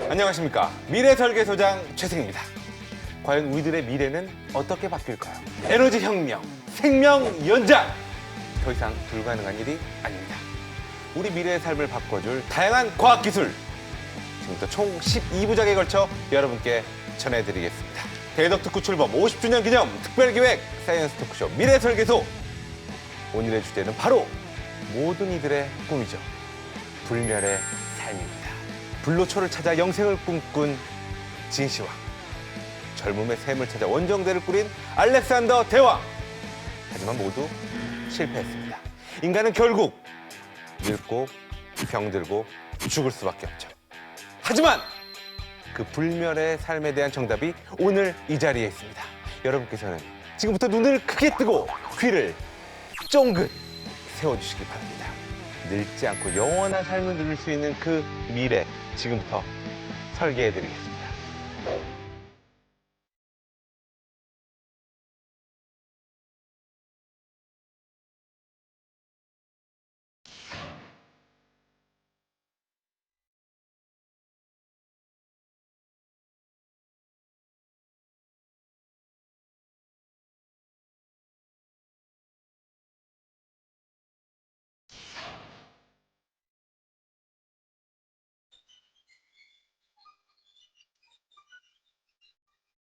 안녕하십니까. 미래설계소장 최승입니다. 과연 우리들의 미래는 어떻게 바뀔까요? 에너지 혁명, 생명 연장! 더 이상 불가능한 일이 아닙니다. 우리 미래의 삶을 바꿔줄 다양한 과학기술! 지금부터 총 12부작에 걸쳐 여러분께 전해드리겠습니다. 대덕특구 출범 50주년 기념 특별기획 사이언스 토크쇼 미래설계소! 오늘의 주제는 바로 모든 이들의 꿈이죠. 불멸의 삶입니다. 불로초를 찾아 영생을 꿈꾼 진시황, 젊음의 샘을 찾아 원정대를 꾸린 알렉산더 대왕. 하지만 모두 실패했습니다. 인간은 결국 늙고 병들고 죽을 수밖에 없죠. 하지만 그 불멸의 삶에 대한 정답이 오늘 이 자리에 있습니다. 여러분께서는 지금부터 눈을 크게 뜨고 귀를 쫑긋 세워주시기 바랍니다. 늙지 않고 영원한 삶을 누릴 수 있는 그 미래, 지금부터 설계해드리겠습니다.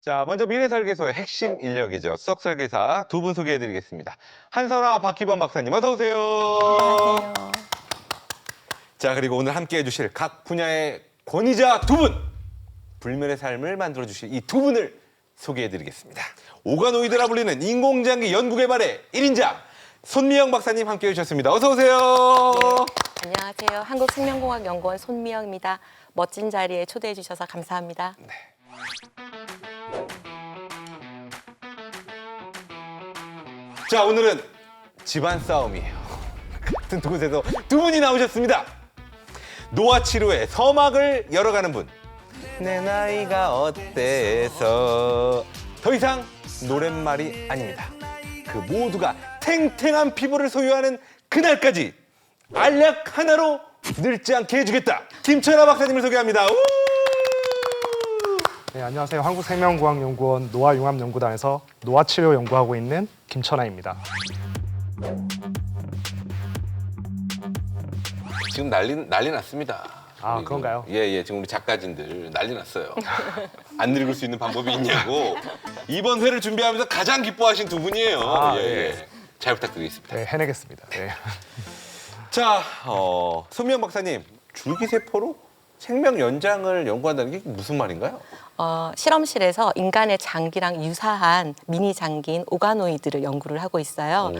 자, 먼저 미래설계소의 핵심 인력이죠. 수석설계사 두 분 소개해드리겠습니다. 한선아, 박희범 박사님 어서 오세요. 안녕하세요. 자, 그리고 오늘 함께 해주실 각 분야의 권위자 두 분! 불멸의 삶을 만들어주실 이 두 분을 소개해드리겠습니다. 오가노이드라 불리는 인공장기 연구개발의 1인자 손미영 박사님 함께 해주셨습니다. 어서 오세요. 안녕하세요. 한국생명공학연구원 손미영입니다. 멋진 자리에 초대해 주셔서 감사합니다. 자, 오늘은 집안 싸움이에요. 같은 두 곳에서 두 분이 나오셨습니다. 노화 치료에 서막을 열어가는 분. 내 나이가 어때서 더 이상 노랫말이 아닙니다. 그 모두가 탱탱한 피부를 소유하는 그날까지 알약 하나로 늙지 않게 해주겠다. 김철아 박사님을 소개합니다. 우! 네, 안녕하세요. 한국생명공학연구원 노화융합연구단에서 노화치료 연구하고 있는 김천아입니다. 지금 난리 났습니다. 아, 우리 그런가요? 예, 지금 우리 작가진들 난리 났어요. 안 늙을 수 있는 방법이 있냐고. 이번 회를 준비하면서 가장 기뻐하신 두 분이에요. 아, 예, 네. 예. 잘 부탁드리겠습니다. 네, 해내겠습니다. 네. 자, 손미영 박사님, 줄기세포로 생명 연장을 연구한다는 게 무슨 말인가요? 실험실에서 인간의 장기랑 유사한 미니 장기인 오가노이드를 연구를 하고 있어요.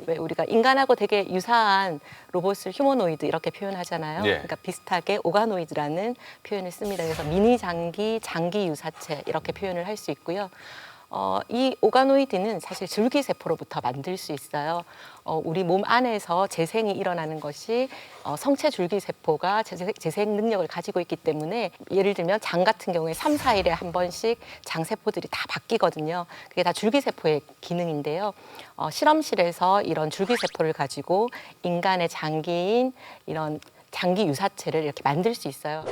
왜 우리가 인간하고 되게 유사한 로봇을 휴머노이드 이렇게 표현하잖아요. 예. 그러니까 비슷하게 오가노이드라는 표현을 씁니다. 그래서 미니 장기, 장기 유사체 이렇게 표현을 할 수 있고요. 이 오가노이드는 사실 줄기세포로부터 만들 수 있어요. 우리 몸 안에서 재생이 일어나는 것이 성체 줄기세포가 재생 능력을 가지고 있기 때문에 예를 들면 장 같은 경우에 3, 4일에 한 번씩 장세포들이 다 바뀌거든요. 그게 다 줄기세포의 기능인데요. 실험실에서 이런 줄기세포를 가지고 인간의 장기인 이런 장기 유사체를 이렇게 만들 수 있어요.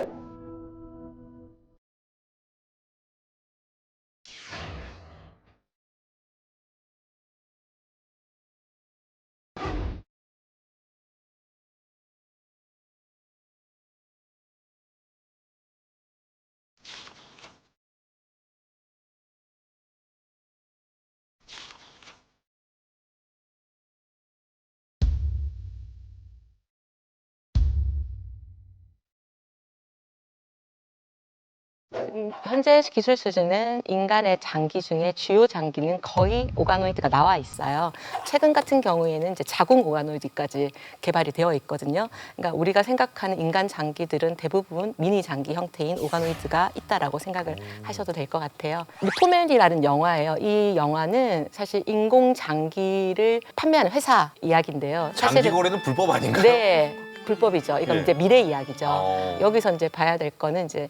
현재 기술 수준은 인간의 장기 중에 주요 장기는 거의 오가노이드가 나와 있어요. 최근 같은 경우에는 이제 자궁 오가노이드까지 개발이 되어 있거든요. 그러니까 우리가 생각하는 인간 장기들은 대부분 미니 장기 형태인 오가노이드가 있다라고 생각을 하셔도 될 것 같아요. 리포멜이라는 영화예요. 이 영화는 사실 인공 장기를 판매하는 회사 이야기인데요. 장기거래는 불법 아닌가요? 네, 불법이죠. 이건 예. 이제 미래 이야기죠. 여기서 이제 봐야 될 거는 이제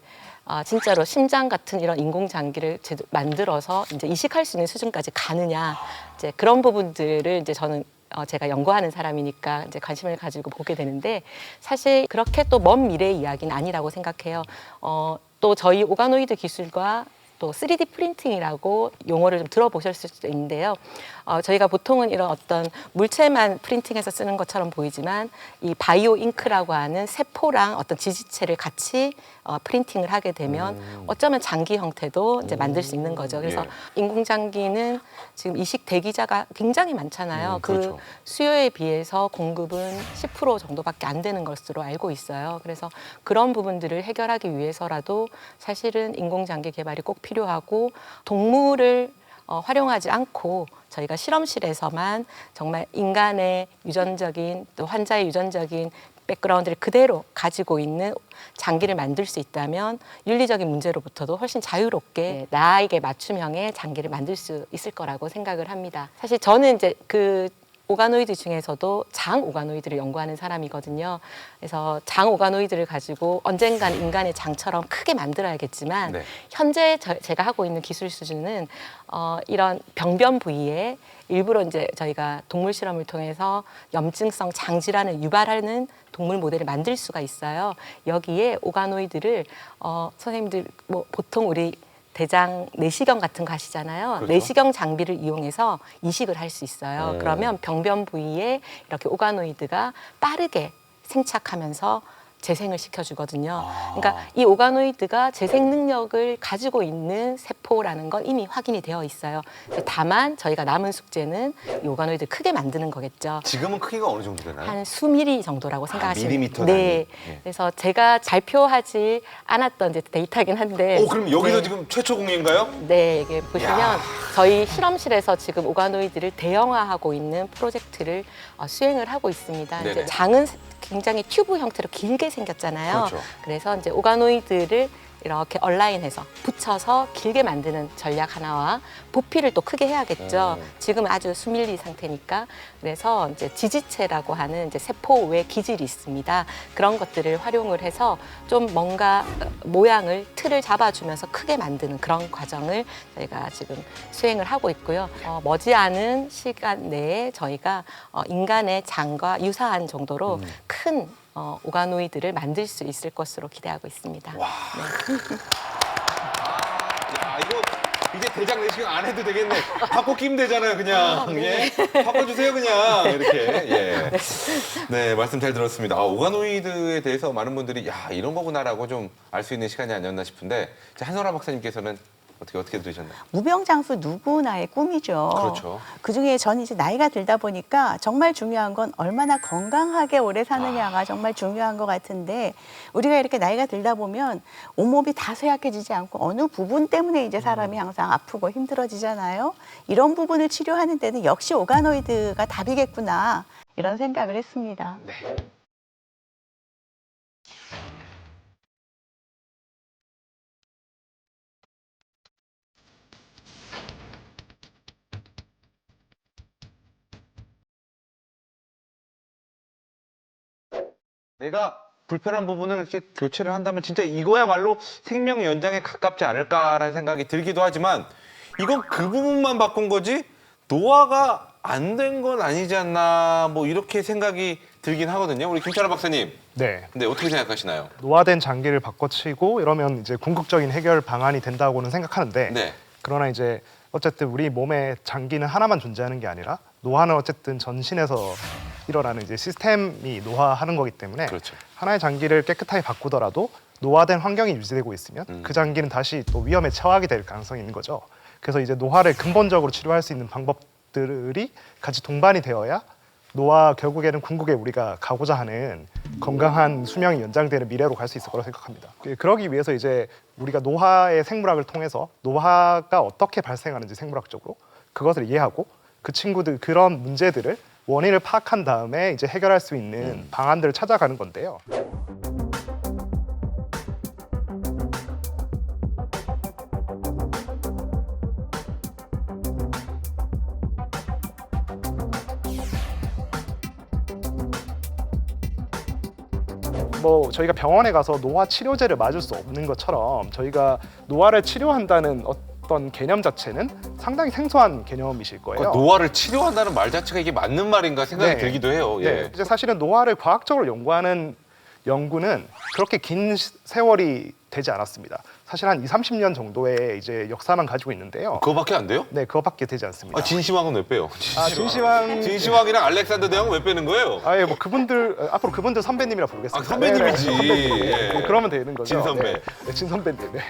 진짜로 심장 같은 이런 인공 장기를 만들어서 이제 이식할 수 있는 수준까지 가느냐, 이제 그런 부분들을 이제 저는 제가 연구하는 사람이니까 이제 관심을 가지고 보게 되는데 사실 그렇게 또 먼 미래의 이야기는 아니라고 생각해요. 또 저희 오가노이드 기술과 또 3D 프린팅이라고 용어를 좀 들어보셨을 수도 있는데요. 저희가 보통은 이런 어떤 물체만 프린팅해서 쓰는 것처럼 보이지만 이 바이오 잉크라고 하는 세포랑 어떤 지지체를 같이 프린팅을 하게 되면 어쩌면 장기 형태도 이제 만들 수 있는 거죠. 그래서 예. 인공장기는 지금 이식 대기자가 굉장히 많잖아요. 그렇죠. 그 수요에 비해서 공급은 10% 정도밖에 안 되는 것으로 알고 있어요. 그래서 그런 부분들을 해결하기 위해서라도 사실은 인공장기 개발이 꼭 필요하고 동물을 활용하지 않고 저희가 실험실에서만 정말 인간의 유전적인 또 환자의 유전적인 백그라운드를 그대로 가지고 있는 장기를 만들 수 있다면 윤리적인 문제로부터도 훨씬 자유롭게 나에게 맞춤형의 장기를 만들 수 있을 거라고 생각을 합니다. 사실 저는 이제 그 오가노이드 중에서도 장 오가노이드를 연구하는 사람이거든요. 그래서 장 오가노이드를 가지고 언젠간 인간의 장처럼 크게 만들어야겠지만 네. 현재 제가 하고 있는 기술 수준은 이런 병변 부위에 일부러 이제 저희가 동물 실험을 통해서 염증성 장질환을 유발하는 동물 모델을 만들 수가 있어요. 여기에 오가노이드를 선생님들 뭐 보통 우리 대장 내시경 같은 거 하시잖아요. 그렇죠. 내시경 장비를 이용해서 이식을 할 수 있어요. 그러면 병변 부위에 이렇게 오가노이드가 빠르게 생착하면서 재생을 시켜주거든요. 그러니까 이 오가노이드가 재생 능력을 가지고 있는 세포라는 건 이미 확인이 되어 있어요. 다만 저희가 남은 숙제는 이 오가노이드를 크게 만드는 거겠죠. 지금은 크기가 어느 정도 되나요? 한 수미리 정도라고 생각하시면 밀리미터 네. 단위. 예. 그래서 제가 발표하지 않았던 이제 데이터긴 한데. 오, 그럼 여기서 네. 지금 최초 공개인가요? 네, 이게 보시면 야. 저희 실험실에서 지금 오가노이드를 대형화하고 있는 프로젝트를 수행을 하고 있습니다. 네네. 이제 장은 굉장히 튜브 형태로 길게 생겼잖아요. 그렇죠. 그래서 이제 오가노이드를 이렇게 얼라인해서 붙여서 길게 만드는 전략 하나와 부피를 또 크게 해야겠죠. 지금 아주 수밀리 상태니까. 그래서 이제 지지체라고 하는 이제 세포 외 기질이 있습니다. 그런 것들을 활용을 해서 좀 뭔가 모양을 틀을 잡아주면서 크게 만드는 그런 과정을 저희가 지금 수행을 하고 있고요. 머지않은 시간 내에 저희가 인간의 장과 유사한 정도로 큰 오가노이드를 만들 수 있을 것으로 기대하고 있습니다. 와. 야, 이거 이제 대장 내시경 안 해도 되겠네. 바꿔 끼면 되잖아요, 그냥. 예. 바꿔주세요, 그냥. 이렇게. 예. 네, 말씀 잘 들었습니다. 오가노이드에 대해서 많은 분들이 야, 이런 거구나라고 좀 알 수 있는 시간이 아니었나 싶은데 한솔아 박사님께서는 어떻게 들으셨나요? 무병장수 누구나의 꿈이죠. 그렇죠. 그중에 저는 이제 나이가 들다 보니까 정말 중요한 건 얼마나 건강하게 오래 사느냐가 정말 중요한 것 같은데 우리가 이렇게 나이가 들다 보면 온몸이 다 쇠약해지지 않고 어느 부분 때문에 이제 사람이 항상 아프고 힘들어지잖아요. 이런 부분을 치료하는 데는 역시 오가노이드가 답이겠구나 이런 생각을 했습니다. 네. 내가 불편한 부분을 이렇게 교체를 한다면 진짜 이거야말로 생명 연장에 가깝지 않을까라는 생각이 들기도 하지만 이건 그 부분만 바꾼 거지 노화가 안 된 건 아니지 않나 뭐 이렇게 생각이 들긴 하거든요. 우리 김철아 박사님. 네. 근데 어떻게 생각하시나요? 노화된 장기를 바꿔치고 이러면 이제 궁극적인 해결 방안이 된다고는 생각하는데 네. 그러나 이제 어쨌든 우리 몸에 장기는 하나만 존재하는 게 아니라 노화는 어쨌든 전신에서 일어나는 이제 시스템이 노화하는 거기 때문에 그렇죠. 하나의 장기를 깨끗하게 바꾸더라도 노화된 환경이 유지되고 있으면 그 장기는 다시 또 위험에 처하게 될 가능성이 있는 거죠. 그래서 이제 노화를 근본적으로 치료할 수 있는 방법들이 같이 동반이 되어야 노화 결국에는 궁극에 우리가 가고자 하는 건강한 수명이 연장되는 미래로 갈 수 있을 거라고 생각합니다. 그러기 위해서 이제 우리가 노화의 생물학을 통해서 노화가 어떻게 발생하는지 생물학적으로 그것을 이해하고 그 친구들 그런 문제들을 원인을 파악한 다음에 이제 해결할 수 있는 방안들을 찾아가는 건데요. 뭐 저희가 병원에 가서 노화 치료제를 맞을 수 없는 것처럼 저희가 노화를 치료한다는 어떤 개념 자체는 상당히 생소한 개념이실 거예요. 그러니까 노화를 치료한다는 말 자체가 이게 맞는 말인가 생각이 네. 들기도 해요. 예. 네, 이제 사실은 노화를 과학적으로 연구하는 연구는 그렇게 긴 세월이 되지 않았습니다. 사실 한 30년 정도의 이제 역사만 가지고 있는데요. 그거밖에 안 돼요? 네, 그거밖에 되지 않습니다. 아, 진시황은 왜 빼요? 진시황이랑 알렉산더 대왕은 왜 빼는 거예요? 아예 뭐 그분들 앞으로 그분들 선배님이라 부르겠습니다. 아, 선배님이지. 네, 선배님. 예. 네, 그러면 되는 거죠. 진 선배. 네, 네, 진 선배님. 네.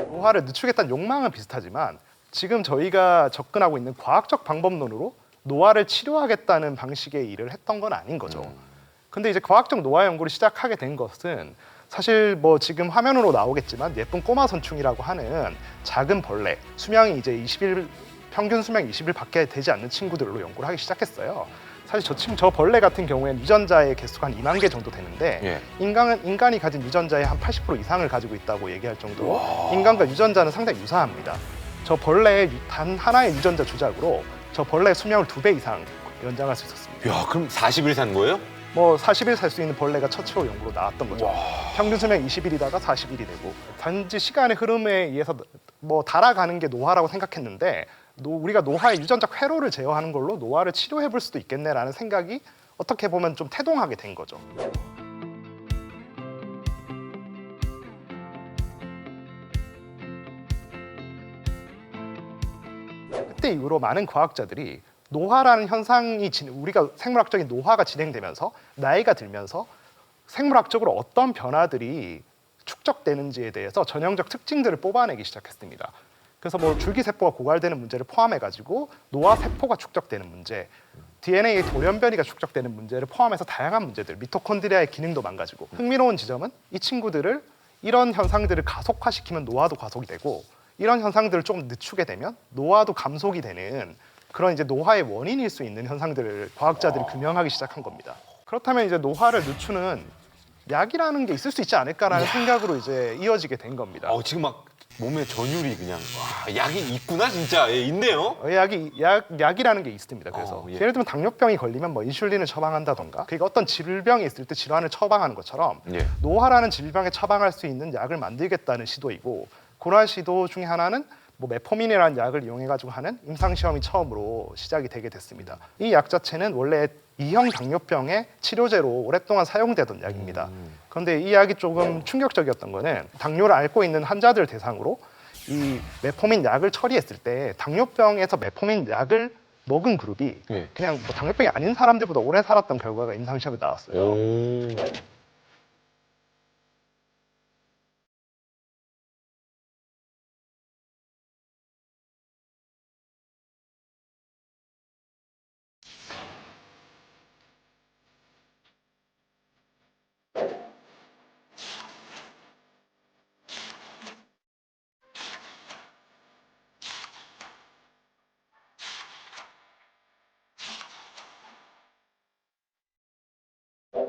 노화를 늦추겠다는 욕망은 비슷하지만 지금 저희가 접근하고 있는 과학적 방법론으로 노화를 치료하겠다는 방식의 일을 했던 건 아닌 거죠. 근데 이제 과학적 노화 연구를 시작하게 된 것은 사실 뭐 지금 화면으로 나오겠지만 예쁜 꼬마 선충이라고 하는 작은 벌레, 수명이 이제 20일, 평균 수명 20일 밖에 되지 않는 친구들로 연구를 하기 시작했어요. 사실 저 벌레 같은 경우에는 유전자의 개수가 한 2만 개 정도 되는데 예. 인간이 가진 유전자의 한 80% 이상을 가지고 있다고 얘기할 정도로 인간과 유전자는 상당히 유사합니다. 저 벌레의 단 하나의 유전자 조작으로 저 벌레의 수명을 2배 이상 연장할 수 있었습니다. 야, 그럼 40일 산 거예요? 뭐 40일 살 수 있는 벌레가 최초 연구로 나왔던 거죠. 평균 수명 20일이다가 40일이 되고 단지 시간의 흐름에 의해서 뭐 달아가는 게 노화라고 생각했는데 우리가 노화의 유전자 회로를 제어하는 걸로 노화를 치료해 볼 수도 있겠네라는 생각이 어떻게 보면 좀 태동하게 된 거죠. 그때 이후로 많은 과학자들이 노화라는 현상이 우리가 생물학적인 노화가 진행되면서 나이가 들면서 생물학적으로 어떤 변화들이 축적되는지에 대해서 전형적 특징들을 뽑아내기 시작했습니다. 그래서 뭐 줄기세포가 고갈되는 문제를 포함해가지고 노화세포가 축적되는 문제, DNA 돌연변이가 축적되는 문제를 포함해서 다양한 문제들, 미토콘드리아의 기능도 망가지고 흥미로운 지점은 이 친구들을 이런 현상들을 가속화시키면 노화도 가속이 되고 이런 현상들을 좀 늦추게 되면 노화도 감속이 되는 그런 이제 노화의 원인일 수 있는 현상들을 과학자들이 규명하기 시작한 겁니다. 그렇다면 이제 노화를 늦추는 약이라는 게 있을 수 있지 않을까라는 생각으로 이제 이어지게 된 겁니다. 지금 막 몸에 전율이 그냥 약이 있구나 진짜. 예, 있네요. 약이라는 게 있습니다. 그래서 예. 예를 들면 당뇨병이 걸리면 뭐 인슐린을 처방한다던가 그러니까 어떤 질병이 있을 때 질환을 처방하는 것처럼 예. 노화라는 질병에 처방할 수 있는 약을 만들겠다는 시도이고 그러한 시도 중에 하나는 뭐 메포민이라는 약을 이용해 가지고 하는 임상 시험이 처음으로 시작이 되게 됐습니다. 이 약 자체는 원래 2형 당뇨병의 치료제로 오랫동안 사용되던 약입니다. 그런데 이 약이 조금 충격적이었던 거는 당뇨를 앓고 있는 환자들 대상으로 이 메포민 약을 처리했을 때 당뇨병에서 메포민 약을 먹은 그룹이 예. 그냥 뭐 당뇨병이 아닌 사람들보다 오래 살았던 결과가 임상 시험에 나왔어요. 오.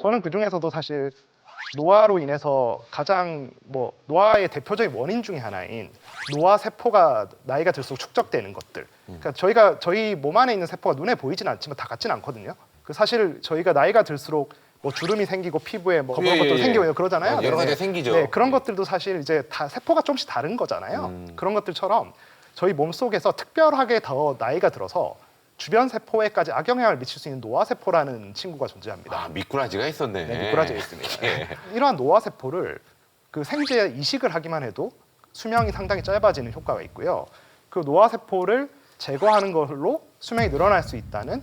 저는 그 중에서도 사실 노화로 인해서 가장 뭐 노화의 대표적인 원인 중에 하나인 노화 세포가 나이가 들수록 축적되는 것들. 그러니까 저희 몸 안에 있는 세포가 눈에 보이진 않지만 다 같지는 않거든요. 그 사실 저희가 나이가 들수록 뭐 주름이 생기고 피부에 뭐 그런 것들 생기고 그러잖아요. 여러 가지가 네네. 생기죠. 네, 그런 것들도 사실 이제 다 세포가 조금씩 다른 거잖아요. 그런 것들처럼 저희 몸 속에서 특별하게 더 나이가 들어서 주변 세포에까지 악영향을 미칠 수 있는 노화세포라는 친구가 존재합니다. 미꾸라지가 있었네. 네, 미꾸라지가 있습니다. 예. 이러한 노화세포를 그 생제 이식을 하기만 해도 수명이 상당히 짧아지는 효과가 있고요. 그 노화세포를 제거하는 걸로 수명이 늘어날 수 있다는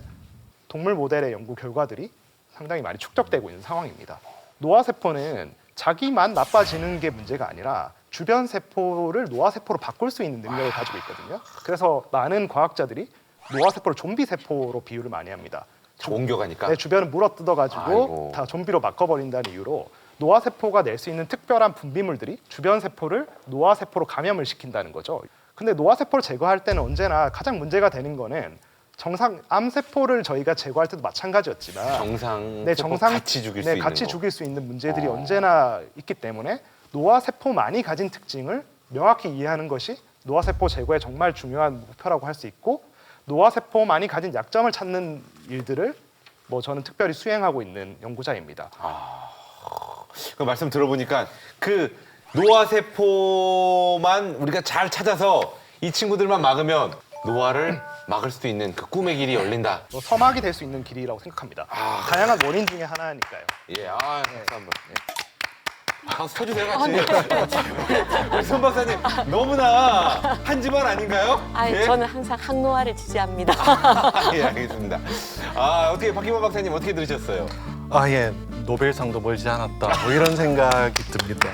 동물 모델의 연구 결과들이 상당히 많이 축적되고 있는 상황입니다. 노화세포는 자기만 나빠지는 게 문제가 아니라 주변 세포를 노화세포로 바꿀 수 있는 능력을 가지고 있거든요. 그래서 많은 과학자들이 노화세포를 좀비 세포로 비유를 많이 합니다. 옮겨가니까. 네, 주변을 물어 뜯어가지고 아이고. 다 좀비로 바꿔버린다는 이유로 노화세포가 낼 수 있는 특별한 분비물들이 주변 세포를 노화세포로 감염을 시킨다는 거죠. 근데 노화세포를 제거할 때는 언제나 가장 문제가 되는 거는 정상 암세포를 저희가 제거할 때도 마찬가지였지만 정상 네, 세포 같이 죽일 수 있는 같이 거. 죽일 수 있는 문제들이 언제나 있기 때문에 노화세포만이 가진 특징을 명확히 이해하는 것이 노화세포 제거의 정말 중요한 목표라고 할 수 있고 노화세포만이 가진 약점을 찾는 일들을 뭐 저는 특별히 수행하고 있는 연구자입니다. 그 말씀 들어보니까 그 노화세포만 우리가 잘 찾아서 이 친구들만 막으면 노화를 막을 수도 있는 그 꿈의 길이 열린다. 뭐 서막이 될 수 있는 길이라고 생각합니다. 다양한 원인 중에 하나니까요. 예, 박수 한번. 박수 쳐주세요, 같이. 우리 손 박사님, 너무나 한 집안 아닌가요? 예? 저는 항상 항노화를 지지합니다. 예, 알겠습니다. 어떻게 박기범 박사님 어떻게 들으셨어요? 예, 노벨상도 멀지 않았다. 뭐 이런 생각이 듭니다.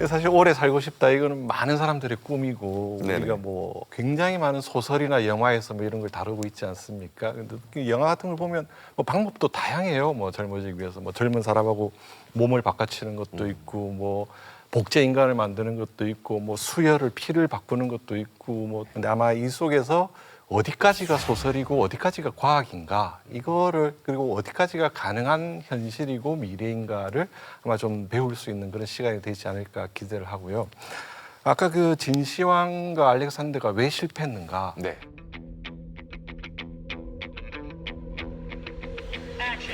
사실 오래 살고 싶다. 이거는 많은 사람들의 꿈이고 네네. 우리가 뭐 굉장히 많은 소설이나 영화에서 뭐 이런 걸 다루고 있지 않습니까? 근데 그 영화 같은 걸 보면 뭐 방법도 다양해요. 뭐 젊어지기 위해서 뭐 젊은 사람하고 몸을 바꿔치는 것도 있고 뭐 복제 인간을 만드는 것도 있고 뭐 수혈을 피를 바꾸는 것도 있고 뭐 근데 아마 이 속에서 어디까지가 소설이고 어디까지가 과학인가 이거를 그리고 어디까지가 가능한 현실이고 미래인가를 아마 좀 배울 수 있는 그런 시간이 되지 않을까 기대를 하고요. 아까 그 진시황과 알렉산더가 왜 실패했는가? 네.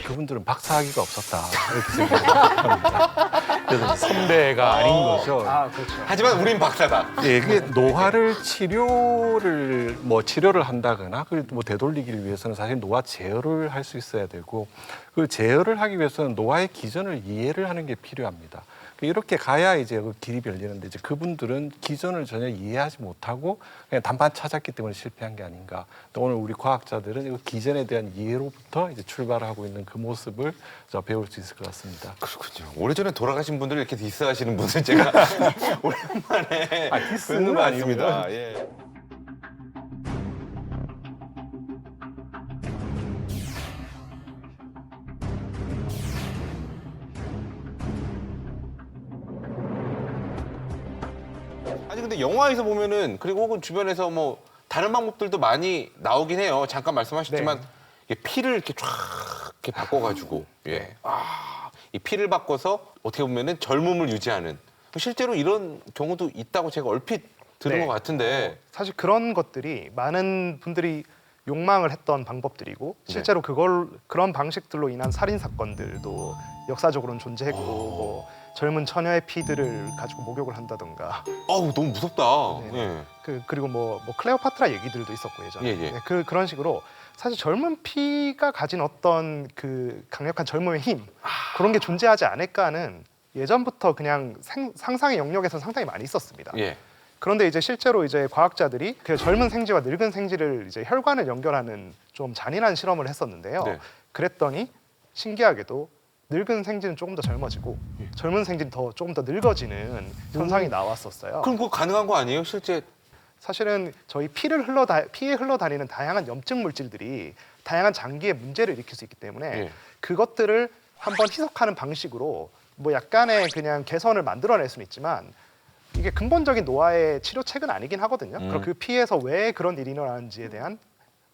그분들은 박사학위가 없었다 이렇게 생각합니다. 그래서 선배가 아닌 거죠. 그렇죠. 하지만 우린 박사다. 예, 그게 노화를 치료를 한다거나 그리고 뭐 되돌리기를 위해서는 사실 노화 제어를 할 수 있어야 되고 그 제어를 하기 위해서는 노화의 기전을 이해를 하는 게 필요합니다. 이렇게 가야 이제 그 길이 열리는데 이제 그분들은 기전을 전혀 이해하지 못하고 그냥 단판 찾았기 때문에 실패한 게 아닌가. 또 오늘 우리 과학자들은 이 기전에 대한 이해로부터 이제 출발하고 있는 그 모습을 배울 수 있을 것 같습니다. 그렇군요. 오래전에 돌아가신 분들을 이렇게 디스하시는 분은 제가 오랜만에 디스는 뵙는 것 같습니다. 아니고요. 예. 아니 근데 영화에서 보면은 그리고 혹은 주변에서 뭐 다른 방법들도 많이 나오긴 해요. 잠깐 말씀하셨지만 이게 피를 이렇게 쫙 이렇게 바꿔가지고 이 피를 바꿔서 어떻게 보면은 젊음을 유지하는 실제로 이런 경우도 있다고 제가 얼핏 들은 네. 것 같은데 사실 그런 것들이 많은 분들이 욕망을 했던 방법들이고 실제로 그런 방식들로 인한 살인 사건들도 역사적으로는 존재했고 뭐 젊은 처녀의 피들을 가지고 목욕을 한다던가 아우 너무 무섭다. 네. 그리고 뭐 클레오파트라 얘기들도 있었고 예전에 예. 네, 그런 식으로 사실 젊은 피가 가진 어떤 그 강력한 젊음의 힘 그런 게 존재하지 않을까 하는 예전부터 그냥 상상의 영역에서 상당히 많이 있었습니다. 예. 그런데 이제 실제로 이제 과학자들이 그 젊은 생쥐와 늙은 생쥐를 이제 혈관을 연결하는 좀 잔인한 실험을 했었는데요. 네. 그랬더니 신기하게도 늙은 생쥐는 조금 더 젊어지고 젊은 생쥐는 조금 더 늙어지는 현상이 나왔었어요. 그럼 그거 가능한 거 아니에요? 실제 사실은 저희 피에 흘러다니는 다양한 염증 물질들이 다양한 장기에 문제를 일으킬 수 있기 때문에 예. 그것들을 한번 희석하는 방식으로 뭐 약간의 그냥 개선을 만들어낼 수는 있지만 이게 근본적인 노화의 치료책은 아니긴 하거든요. 그럼 그 피에서 왜 그런 일이 일어나는지에 대한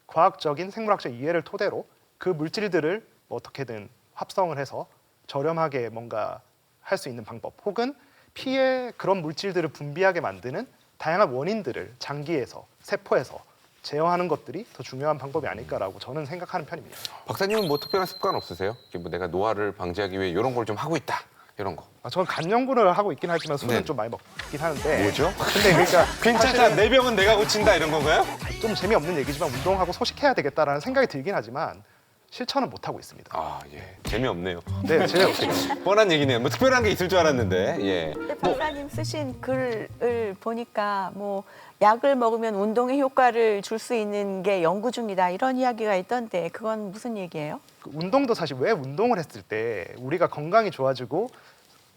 과학적인 생물학적 이해를 토대로 그 물질들을 어떻게든 합성을 해서 저렴하게 뭔가 할 수 있는 방법 혹은 피에 그런 물질들을 분비하게 만드는 다양한 원인들을 장기에서 세포에서 제어하는 것들이 더 중요한 방법이 아닐까라고 저는 생각하는 편입니다. 박사님은 뭐 특별한 습관 없으세요? 이렇게 뭐 내가 노화를 방지하기 위해 이런 걸 좀 하고 있다. 이런 거. 저는 간 연구를 하고 있긴 하지만 술은 네. 좀 많이 먹긴 하는데 뭐죠? 근데 그러니까 괜찮다. 사실은 내 병은 내가 고친다 이런 건가요? 좀 재미없는 얘기지만 운동하고 소식해야 되겠다라는 생각이 들긴 하지만 실천은 못 하고 있습니다. 아 예. 재미없네요. 네, 재미없어요. 뻔한 얘기네요. 뭐 특별한 게 있을 줄 알았는데. 예. 근데 박사님 쓰신 글을 보니까 뭐 약을 먹으면 운동에 효과를 줄 수 있는 게 연구 중이다 이런 이야기가 있던데 그건 무슨 얘기예요? 그 운동도 사실 왜 운동을 했을 때 우리가 건강이 좋아지고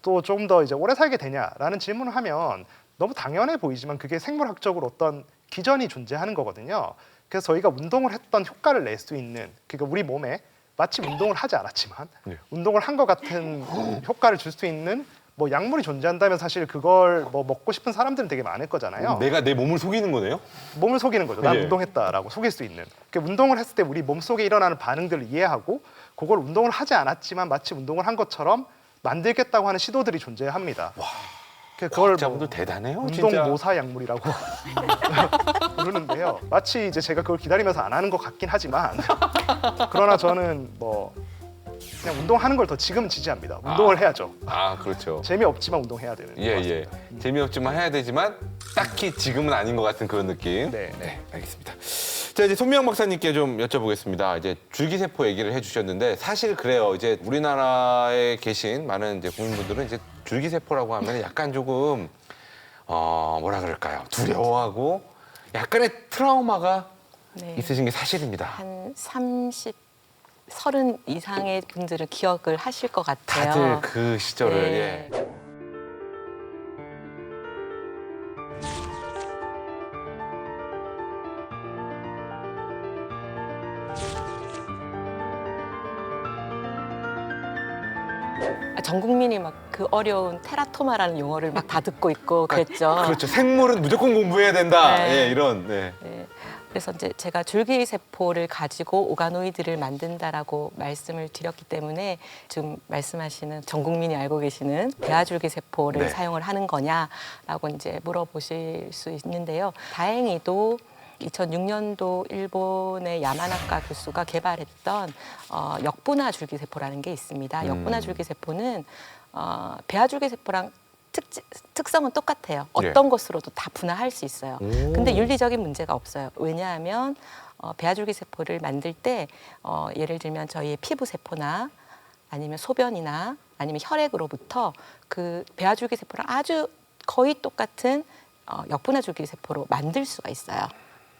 또 좀 더 이제 오래 살게 되냐라는 질문을 하면 너무 당연해 보이지만 그게 생물학적으로 어떤 기전이 존재하는 거거든요. 그래서 저희가 운동을 했던 효과를 낼 수 있는 그러니까 우리 몸에 마치 운동을 하지 않았지만 운동을 한 것 같은 효과를 줄 수 있는 뭐 약물이 존재한다면 사실 그걸 뭐 먹고 싶은 사람들은 되게 많을 거잖아요. 내가 내 몸을 속이는 거네요? 몸을 속이는 거죠. 난 예. 운동했다라고 속일 수 있는. 그러니까 운동을 했을 때 우리 몸속에 일어나는 반응들을 이해하고 그걸 운동을 하지 않았지만 마치 운동을 한 것처럼 만들겠다고 하는 시도들이 존재합니다. 그걸 과학자분들 대단해요, 운동 진짜. 모사 약물이라고 부르는데요. 마치 이제 제가 그걸 기다리면서 안 하는 것 같긴 하지만 그러나 저는 뭐 그냥 운동하는 걸 더 지금 지지합니다. 운동을 해야죠. 아 그렇죠. 재미없지만 운동해야 되는 것 예. 같습니다. 재미없지만 해야 되지만 딱히 지금은 아닌 것 같은 그런 느낌. 네. 알겠습니다. 자, 이제 손미영 박사님께 좀 여쭤보겠습니다. 이제 줄기세포 얘기를 해주셨는데 사실 그래요. 이제 우리나라에 계신 많은 이제 국민분들은 이제 줄기세포라고 하면 약간 조금 뭐라 그럴까요? 두려워하고 약간의 트라우마가 네. 있으신 게 사실입니다. 한 30, 30 이상의 분들은 기억을 하실 것 같아요. 다들 그 시절을 네. 예. 전 국민이 막 그 어려운 테라토마라는 용어를 막 다 듣고 있고 그랬죠. 그렇죠. 생물은 무조건 공부해야 된다. 네. 예, 이런. 네. 네. 그래서 이제 제가 줄기세포를 가지고 오가노이드를 만든다라고 말씀을 드렸기 때문에 지금 말씀하시는 전 국민이 알고 계시는 배아줄기세포를 네. 사용을 하는 거냐라고 이제 물어보실 수 있는데요. 다행히도 2006년도 일본의 야마나카 교수가 개발했던 역분화 줄기세포라는 게 있습니다. 역분화 줄기세포는 배아줄기세포랑 특성은 똑같아요. 어떤 것으로도 다 분화할 수 있어요. 근데 윤리적인 문제가 없어요. 왜냐하면 배아줄기세포를 만들 때 예를 들면 저희의 피부세포나 아니면 소변이나 아니면 혈액으로부터 그 배아줄기세포랑 아주 거의 똑같은 역분화 줄기세포로 만들 수가 있어요.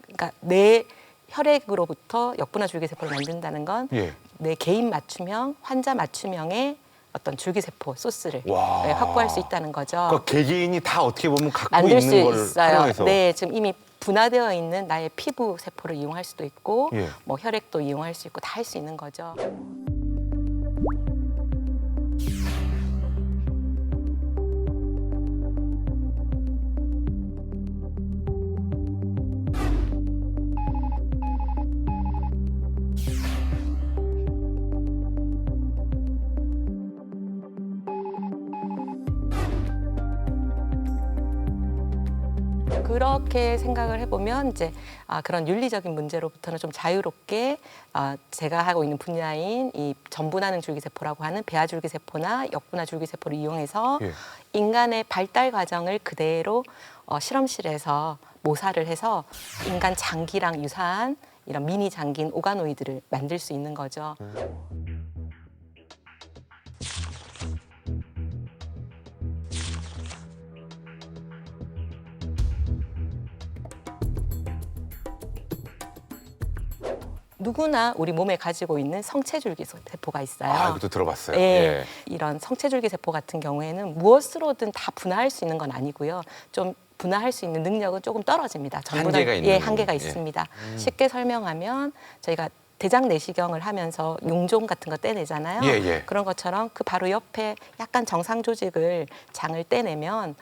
그러니까 내 혈액으로부터 역분화 줄기세포를 만든다는 건 내 개인 맞춤형, 환자 맞춤형의 어떤 줄기세포 소스를 와. 네, 확보할 수 있다는 거죠. 그러니까 개개인이 다 어떻게 보면 갖고 만들 수 있는 걸 있어요. 활용해서. 네, 지금 이미 분화되어 있는 나의 피부 세포를 이용할 수도 있고, 예. 뭐 혈액도 이용할 수 있고 다 할 수 있는 거죠. 그렇게 생각을 해보면 이제 그런 윤리적인 문제로부터는 좀 자유롭게 제가 하고 있는 분야인 이 전분화능 줄기세포라고 하는 배아줄기세포나 역분화 줄기세포를 이용해서 예. 인간의 발달 과정을 그대로 실험실에서 모사를 해서 인간 장기랑 유사한 이런 미니 장기인 오가노이드를 만들 수 있는 거죠. 누구나 우리 몸에 가지고 있는 성체줄기세포가 있어요. 이것도 들어봤어요. 네, 예. 이런 성체줄기세포 같은 경우에는 무엇으로든 다 분화할 수 있는 건 아니고요. 좀 분화할 수 있는 능력은 조금 떨어집니다. 한계가 있는 한계가 예. 있습니다. 쉽게 설명하면 저희가 대장 내시경을 하면서 용종 같은 거 떼내잖아요. 예, 예. 그런 것처럼 그 바로 옆에 약간 정상 조직을 장을 떼내면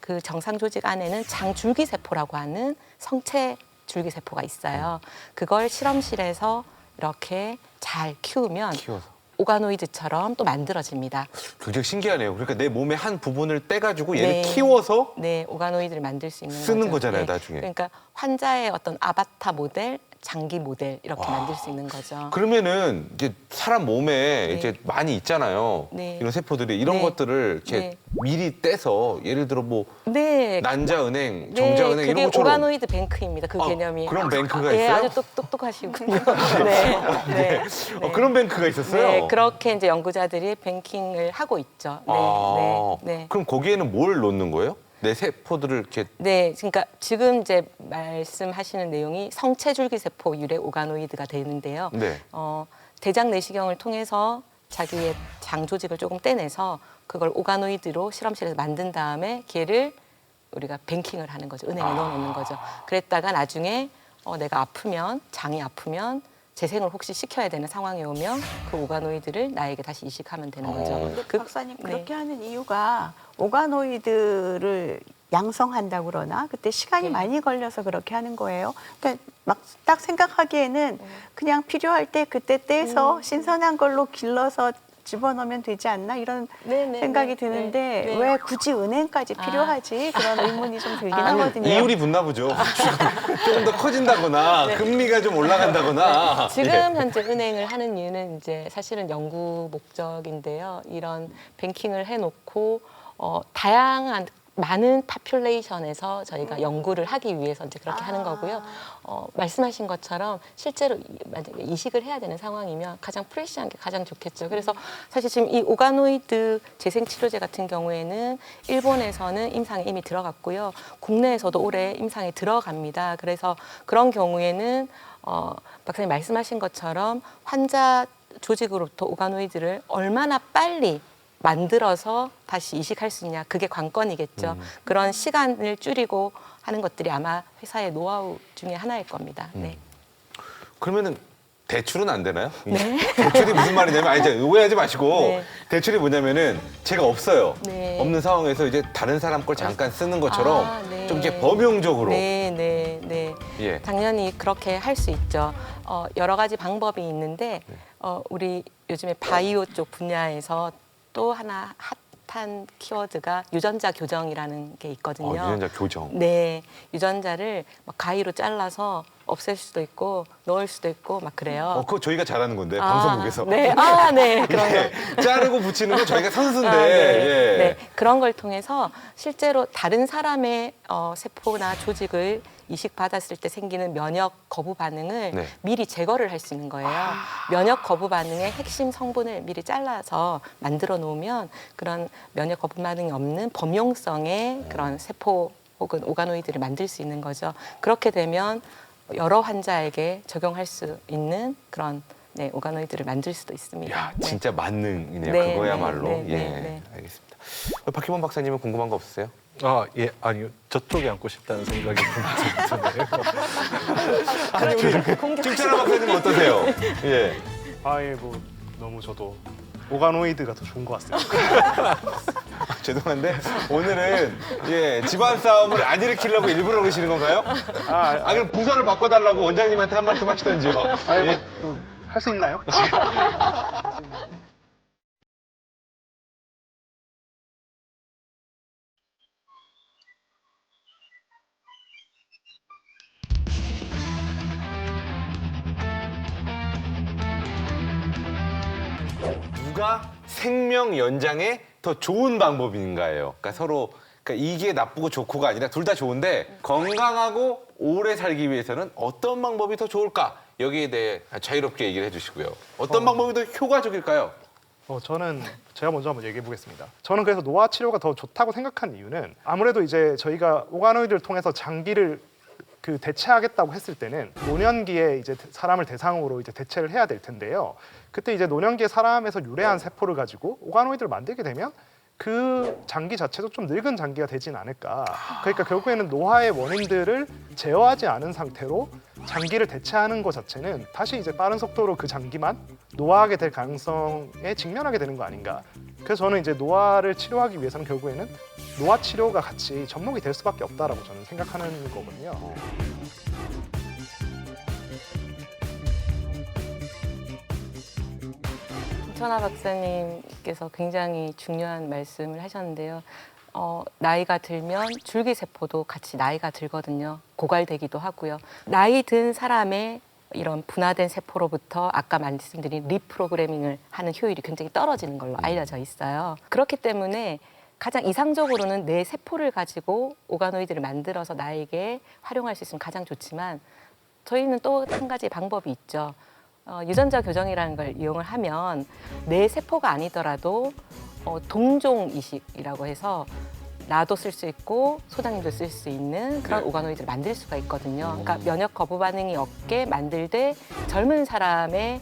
그 정상 조직 안에는 장줄기세포라고 하는 성체 줄기세포가 있어요. 그걸 실험실에서 이렇게 잘 키우면 키워서. 오가노이드처럼 또 만들어집니다. 굉장히 신기하네요. 그러니까 내 몸의 한 부분을 떼가지고 얘를 네. 키워서 네, 오가노이드를 만들 수 있는 쓰는 거죠. 거잖아요, 네. 나중에. 그러니까 환자의 어떤 아바타 모델, 장기 모델 이렇게 와. 만들 수 있는 거죠. 그러면은 이제 사람 몸에 네. 이제 많이 있잖아요. 네. 이런 세포들이 이런 네. 것들을 이렇게 네. 미리 떼서 예를 들어 뭐 네. 난자은행, 네, 정자은행 그게 이런 것처럼 오가노이드 뱅크입니다. 그 개념이. 그런 뱅크가 네, 있어요? 아주 똑똑하시군요. 네, 네, 네. 그런 뱅크가 있었어요. 네, 그렇게 이제 연구자들이 뱅킹을 하고 있죠. 네, 네. 그럼 거기에는 뭘 넣는 거예요? 내 세포들을 이렇게 네, 그러니까 지금 이제 말씀하시는 내용이 성체줄기세포 유래 오가노이드가 되는데요. 네. 대장 내시경을 통해서 자기의 장 조직을 조금 떼내서 그걸 오가노이드로 실험실에서 만든 다음에 걔를 우리가 뱅킹을 하는 거죠. 은행에 넣어놓는 거죠. 그랬다가 나중에 내가 아프면 장이 아프면 재생을 혹시 시켜야 되는 상황이 오면 그 오가노이드를 나에게 다시 이식하면 되는 거죠. 근데 박사님 네. 그렇게 하는 이유가 오가노이드를 양성한다고 그러나 그때 시간이 네. 많이 걸려서 그렇게 하는 거예요. 그러니까 막 딱 생각하기에는 그냥 필요할 때 그때 떼서 신선한 걸로 길러서 집어넣으면 되지 않나 이런 네, 생각이 네, 드는데 네, 네. 왜 굳이 은행까지 필요하지? 그런 의문이 좀 들긴 하거든요. 이율이 붙나 보죠. 조금 더 커진다거나 금리가 좀 올라간다거나. 지금 예. 현재 은행을 하는 이유는 이제 사실은 연구 목적인데요. 이런 뱅킹을 해놓고 다양한 많은 파퓰레이션에서 저희가 연구를 하기 위해서 이제 그렇게 하는 거고요. 말씀하신 것처럼 실제로 만약에 이식을 해야 되는 상황이면 가장 프레시한 게 가장 좋겠죠. 그래서 사실 지금 이 오가노이드 재생 치료제 같은 경우에는 일본에서는 임상에 이미 들어갔고요. 국내에서도 올해 임상에 들어갑니다. 그래서 그런 경우에는 박사님 말씀하신 것처럼 환자 조직으로부터 오가노이드를 얼마나 빨리 만들어서 다시 이식할 수 있냐, 그게 관건이겠죠. 그런 시간을 줄이고 하는 것들이 아마 회사의 노하우 중에 하나일 겁니다. 네. 그러면은 대출은 안 되나요? 네. 대출이 무슨 말이냐면 아니 이제 오해하지 마시고 네. 대출이 뭐냐면은 제가 없어요. 네. 없는 상황에서 이제 다른 사람 걸 잠깐 쓰는 것처럼 네. 좀 이제 범용적으로 네, 네, 네. 예. 당연히 그렇게 할 수 있죠. 여러 가지 방법이 있는데 우리 요즘에 바이오 쪽 분야에서 또 하나 핫한 키워드가 유전자 교정이라는 게 있거든요. 유전자 교정. 네, 유전자를 막 가위로 잘라서 없앨 수도 있고 넣을 수도 있고 막 그래요. 그거 저희가 잘하는 건데 방송국에서. 네, 네, 그런 거. 예, 자르고 붙이는 거 저희가 선수인데. 네, 예. 네, 그런 걸 통해서 실제로 다른 사람의 세포나 조직을 이식받았을 때 생기는 면역 거부 반응을 네. 미리 제거를 할 수 있는 거예요. 면역 거부 반응의 핵심 성분을 미리 잘라서 만들어 놓으면 그런 면역 거부 반응이 없는 범용성의 그런 세포 혹은 오가노이드를 만들 수 있는 거죠. 그렇게 되면 여러 환자에게 적용할 수 있는 그런 네, 오가노이드를 만들 수도 있습니다. 야, 네. 진짜 만능이네요. 네, 그거야말로. 네, 네, 예, 네, 네. 알겠습니다. 박희범 박사님은 궁금한 거 없으세요? 예, 아니요. 저쪽에 앉고 싶다는 생각이 드네요. 아니 우리 김철아 박사님은 어떠세요? 예. 아예 뭐 너무 저도 오가노이드가 더 좋은 것 같습니다. 죄송한데 오늘은 예 집안 싸움을 안 일으키려고 일부러 그러시는 건가요? 그럼 부서를 바꿔달라고 원장님한테 한 말씀 하시던지요. 예. 할 수 있나요? 누가 생명 연장에 더 좋은 방법인가요? 그러니까 서로 그러니까 이게 나쁘고 좋고가 아니라 둘 다 좋은데 건강하고 오래 살기 위해서는 어떤 방법이 더 좋을까? 여기에 대해 자유롭게 얘기를 해주시고요. 어떤 방법이 더 효과적일까요? 저는 제가 먼저 한번 얘기해 보겠습니다. 저는 그래서 노화 치료가 더 좋다고 생각한 이유는 아무래도 이제 저희가 오가노이드를 통해서 장기를 대체하겠다고 했을 때는 노년기에 이제 사람을 대상으로 이제 대체를 해야 될 텐데요. 그때 이제 노년기에 사람에서 유래한 세포를 가지고 오가노이드를 만들게 되면 그 장기 자체도 좀 늙은 장기가 되진 않을까. 그러니까 결국에는 노화의 원인들을 제어하지 않은 상태로 장기를 대체하는 것 자체는 다시 이제 빠른 속도로 그 장기만 노화하게 될 가능성에 직면하게 되는 거 아닌가. 그래서 저는 이제 노화를 치료하기 위해서는 결국에는 노화 치료가 같이 접목이 될 수밖에 없다라고 저는 생각하는 거거든요. 김천하 박사님께서 굉장히 중요한 말씀을 하셨는데요. 나이가 들면 줄기세포도 같이 나이가 들거든요. 고갈되기도 하고요. 나이 든 사람의 이런 분화된 세포로부터 아까 말씀드린 리프로그래밍을 하는 효율이 굉장히 떨어지는 걸로 알려져 있어요. 그렇기 때문에 가장 이상적으로는 내 세포를 가지고 오가노이드를 만들어서 나에게 활용할 수 있으면 가장 좋지만 저희는 또 한 가지 방법이 있죠. 유전자 교정이라는 걸 이용을 하면 내 세포가 아니더라도 동종 이식이라고 해서 나도 쓸 수 있고 소장님도 쓸 수 있는 그런 오가노이드를 만들 수가 있거든요. 그러니까 면역 거부 반응이 없게 만들되 젊은 사람의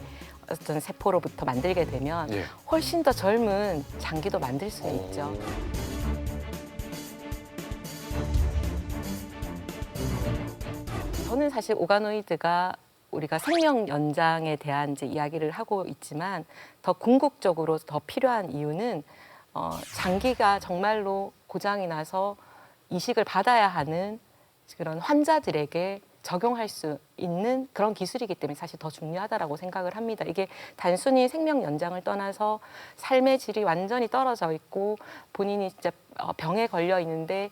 어떤 세포로부터 만들게 되면 예. 훨씬 더 젊은 장기도 만들 수가 있죠. 저는 사실 오가노이드가 우리가 생명 연장에 대한 이제 이야기를 하고 있지만 더 궁극적으로 더 필요한 이유는 장기가 정말로 고장이 나서 이식을 받아야 하는 그런 환자들에게 적용할 수 있는 그런 기술이기 때문에 사실 더 중요하다라고 생각을 합니다. 이게 단순히 생명 연장을 떠나서 삶의 질이 완전히 떨어져 있고 본인이 진짜 병에 걸려 있는데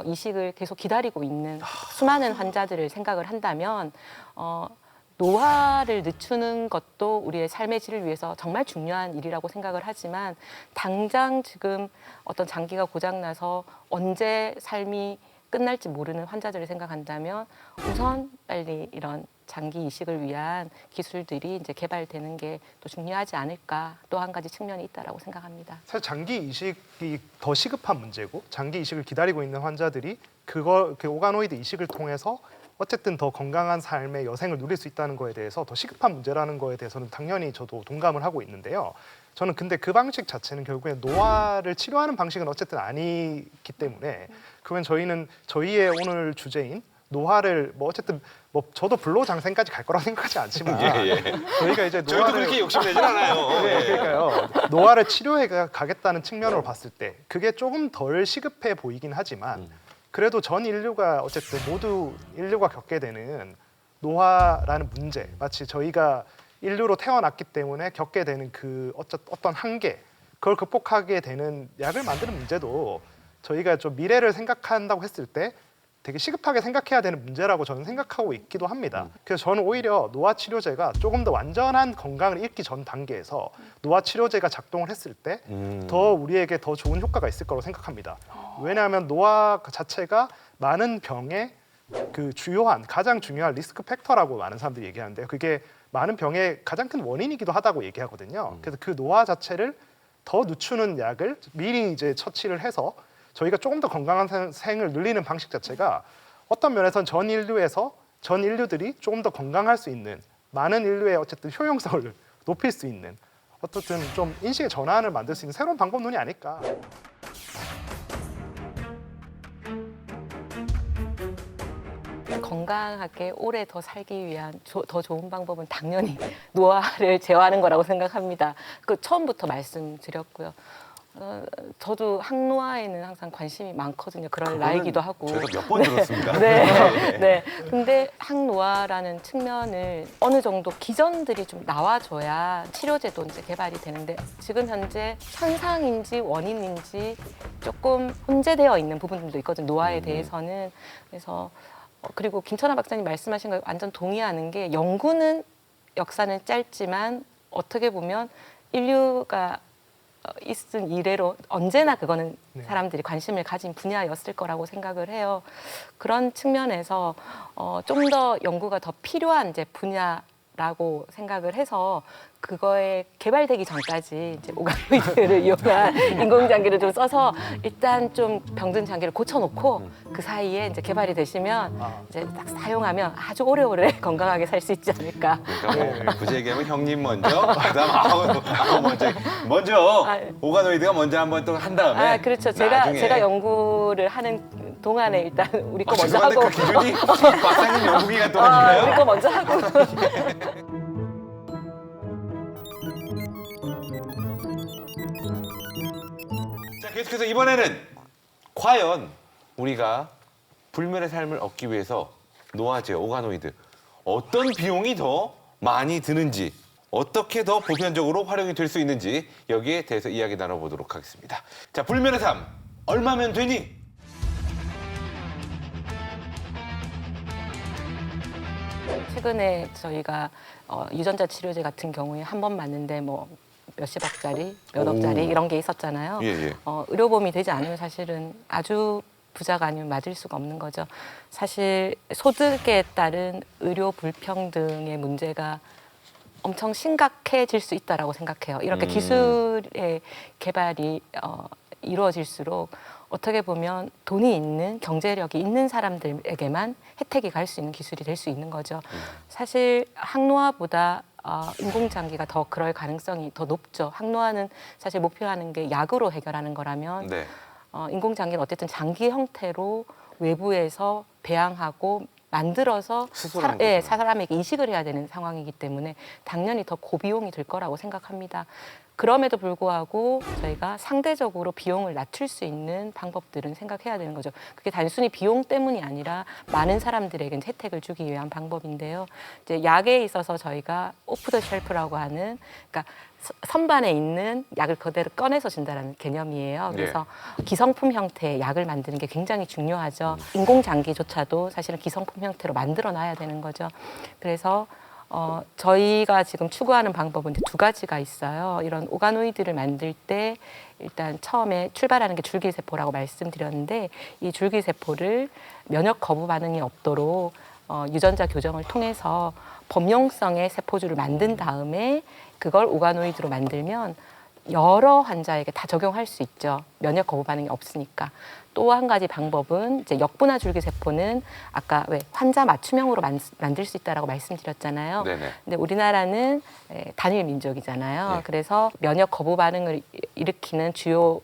이식을 계속 기다리고 있는 수많은 환자들을 생각을 한다면 노화를 늦추는 것도 우리의 삶의 질을 위해서 정말 중요한 일이라고 생각을 하지만 당장 지금 어떤 장기가 고장나서 언제 삶이 끝날지 모르는 환자들을 생각한다면 우선 빨리 이런 장기 이식을 위한 기술들이 이제 개발되는 게 또 중요하지 않을까, 또 한 가지 측면이 있다라고 생각합니다. 사실 장기 이식이 더 시급한 문제고 장기 이식을 기다리고 있는 환자들이 그 오가노이드 이식을 통해서 어쨌든 더 건강한 삶의 여생을 누릴 수 있다는 거에 대해서 더 시급한 문제라는 거에 대해서는 당연히 저도 동감을 하고 있는데요. 저는 근데 그 방식 자체는 결국엔 노화를 치료하는 방식은 어쨌든 아니기 때문에 그러면 저희는 저희의 오늘 주제인 노화를 뭐 어쨌든 뭐 저도 불로장생까지 갈 거라고 생각하지 않지만 저희가 이제 저희도 노화를 그렇게 욕심내진 않아요. 네, 그러니까요. 노화를 치료해 가겠다는 측면으로 봤을 때 그게 조금 덜 시급해 보이긴 하지만 그래도 전 인류가 어쨌든 모두 인류가 겪게 되는 노화라는 문제, 마치 저희가 인류로 태어났기 때문에 겪게 되는 그 어떤 한계, 그걸 극복하게 되는 약을 만드는 문제도 저희가 좀 미래를 생각한다고 했을 때 되게 시급하게 생각해야 되는 문제라고 저는 생각하고 있기도 합니다. 그래서 저는 오히려 노화 치료제가 조금 더 완전한 건강을 잃기 전 단계에서 노화 치료제가 작동을 했을 때 더 우리에게 더 좋은 효과가 있을 거라고 생각합니다. 왜냐하면 노화 자체가 많은 병의 그 가장 중요한 리스크 팩터라고 많은 사람들이 얘기하는데요. 그게 많은 병의 가장 큰 원인이기도 하다고 얘기하거든요. 그래서 그 노화 자체를 더 늦추는 약을 미리 이제 처치를 해서 저희가 조금 더 건강한 생을 늘리는 방식 자체가 어떤 면에서는 전 인류들이 조금 더 건강할 수 있는, 많은 인류의 어쨌든 효용성을 높일 수 있는, 어쨌든 좀 인식의 전환을 만들 수 있는 새로운 방법론이 아닐까. 건강하게 오래 더 살기 위한 더 좋은 방법은 당연히 노화를 제어하는 거라고 생각합니다. 그 처음부터 말씀드렸고요. 저도 항노화에는 항상 관심이 많거든요. 그럴 나이기도 하고. 저희가 몇 번 들었습니다. 네. 네. 근데 항노화라는 측면을 어느 정도 기전들이 좀 나와줘야 치료제도 이제 개발이 되는데 지금 현재 현상인지 원인인지 조금 혼재되어 있는 부분들도 있거든요. 노화에 대해서는. 그래서 그리고 김천아 박사님 말씀하신 거 완전 동의하는 게 연구는 역사는 짧지만 어떻게 보면 인류가 있은 이래로 언제나 그거는 사람들이 관심을 가진 분야였을 거라고 생각을 해요. 그런 측면에서 좀 더 연구가 더 필요한 이제 분야라고 생각을 해서 그거에 개발되기 전까지 이제 오가노이드를 이용한 인공장기를 좀 써서 일단 좀 병든 장기를 고쳐놓고 그 사이에 이제 개발이 되시면 이제 딱 사용하면 아주 오래오래 건강하게 살 수 있지 않을까. 그러니까 뭐 굳이 얘기하면 형님 먼저, 그다음 아우 먼저 오가노이드가 먼저 한번 또 한 다음에. 그렇죠. 나중에. 제가 연구를 하는 동안에 일단 우리 거 먼저 하고. 그 기준이 박사님 연구 기간 동안인가요? 우리 거 먼저 하고. 자, 계속해서 이번에는 과연 우리가 불멸의 삶을 얻기 위해서 노화제, 오가노이드 어떤 비용이 더 많이 드는지, 어떻게 더 보편적으로 활용이 될 수 있는지 여기에 대해서 이야기 나눠보도록 하겠습니다. 자, 불멸의 삶 얼마면 되니? 최근에 저희가 유전자 치료제 같은 경우에 한 번 맞는데 뭐 몇십억짜리, 몇 억짜리 이런 게 있었잖아요. 예. 의료보험이 되지 않으면 사실은 아주 부자가 아니면 맞을 수가 없는 거죠. 사실 소득에 따른 의료 불평등의 문제가 엄청 심각해질 수 있다라고 생각해요. 이렇게 기술의 개발이 이루어질수록 어떻게 보면 돈이 있는, 경제력이 있는 사람들에게만 혜택이 갈 수 있는 기술이 될 수 있는 거죠. 사실 항노화보다 인공장기가 더 그럴 가능성이 더 높죠. 항노화는 사실 목표하는 게 약으로 해결하는 거라면 네. 인공장기는 어쨌든 장기 형태로 외부에서 배양하고 만들어서 수술하는 거구나. 사람에게 이식을 해야 되는 상황이기 때문에 당연히 더 고비용이 될 거라고 생각합니다. 그럼에도 불구하고 저희가 상대적으로 비용을 낮출 수 있는 방법들은 생각해야 되는 거죠. 그게 단순히 비용 때문이 아니라 많은 사람들에게 혜택을 주기 위한 방법인데요. 이제 약에 있어서 저희가 오프 더 쉘프라고 하는, 그러니까 선반에 있는 약을 그대로 꺼내서 준다는 개념이에요. 그래서 기성품 형태의 약을 만드는 게 굉장히 중요하죠. 인공장기조차도 사실은 기성품 형태로 만들어 놔야 되는 거죠. 그래서 저희가 지금 추구하는 방법은 이제 두 가지가 있어요. 이런 오가노이드를 만들 때 일단 처음에 출발하는 게 줄기세포라고 말씀드렸는데 이 줄기세포를 면역 거부 반응이 없도록 유전자 교정을 통해서 범용성의 세포주를 만든 다음에 그걸 오가노이드로 만들면 여러 환자에게 다 적용할 수 있죠. 면역 거부 반응이 없으니까. 또 한 가지 방법은 이제 역분화 줄기세포는 아까 왜 환자 맞춤형으로 만들 수 있다라고 말씀드렸잖아요. 네네. 근데 우리나라는 단일 민족이잖아요. 네. 그래서 면역 거부 반응을 일으키는 주요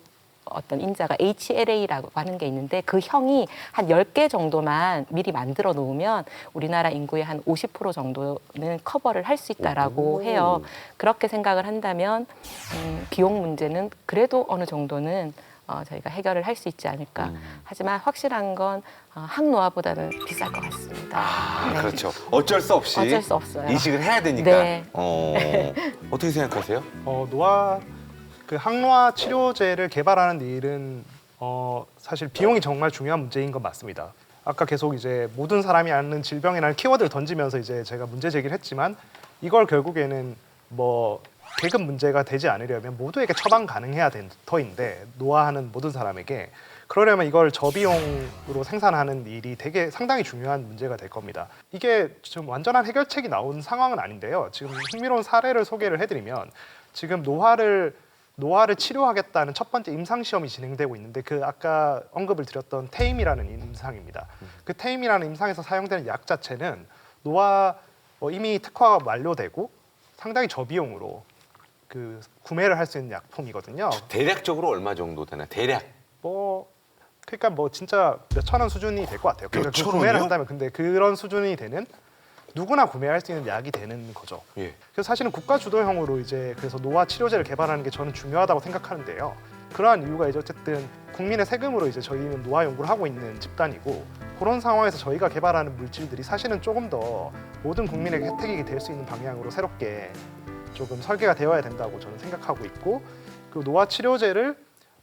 어떤 인자가 HLA라고 하는 게 있는데 그 형이 한 10개 정도만 미리 만들어 놓으면 우리나라 인구의 한 50% 정도는 커버를 할 수 있다라고 해요. 그렇게 생각을 한다면 비용 문제는 그래도 어느 정도는 저희가 해결을 할 수 있지 않을까. 하지만 확실한 건 항노화보다는 비쌀 것 같습니다. 네. 그렇죠. 어쩔 수 없이 어쩔 수 없어요. 이식을 해야 되니까. 네. 어떻게 생각하세요? 노화 그 항노화 치료제를 개발하는 일은 사실 비용이 정말 중요한 문제인 건 맞습니다. 아까 계속 이제 모든 사람이 아는 질병이라는 키워드를 던지면서 이제 제가 문제 제기를 했지만 이걸 결국에는 뭐 계급 문제가 되지 않으려면 모두에게 처방 가능해야 된 터인데 노화하는 모든 사람에게 그러려면 이걸 저비용으로 생산하는 일이 되게 상당히 중요한 문제가 될 겁니다. 이게 지금 완전한 해결책이 나온 상황은 아닌데요. 지금 흥미로운 사례를 소개를 해드리면 지금 노화를 치료하겠다는 첫 번째 임상 시험이 진행되고 있는데 그 아까 언급을 드렸던 테임이라는 임상입니다. 그 테임이라는 임상에서 사용되는 약 자체는 노화 이미 특허가 완료되고 상당히 저비용으로 그 구매를 할 수 있는 약품이거든요. 대략적으로 얼마 정도 되나? 대략. 그러니까 뭐 진짜 몇천 원 수준이 될 것 같아요. 그러니까 몇천 그 구매를 원이요? 한다면 근데 그런 수준이 되는 누구나 구매할 수 있는 약이 되는 거죠. 예. 그래서 사실은 국가 주도형으로 이제 그래서 노화 치료제를 개발하는 게 저는 중요하다고 생각하는데요. 그러한 이유가 이제 어쨌든 국민의 세금으로 이제 저희는 노화 연구를 하고 있는 집단이고 그런 상황에서 저희가 개발하는 물질들이 사실은 조금 더 모든 국민에게 혜택이 될 수 있는 방향으로 새롭게 조금 설계가 되어야 된다고 저는 생각하고 있고 그 노화 치료제를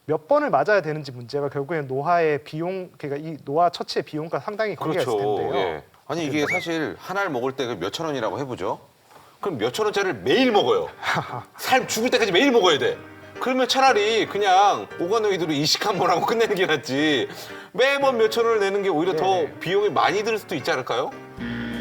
몇 번을 맞아야 되는지 문제가 결국엔 노화의 비용, 그러니까 이 노화 처치의 비용과 상당히 관계가 있을 텐데요. 예. 아니 이게 사실 하나를 먹을 때 몇천 원이라고 해보죠. 그럼 몇천 원짜리를 매일 먹어요. 삶 죽을 때까지 매일 먹어야 돼. 그러면 차라리 그냥 오가노이드로 이식 한번 하고 끝내는 게 낫지. 매번 몇천 원을 내는 게 오히려 더 비용이 많이 들 수도 있지 않을까요?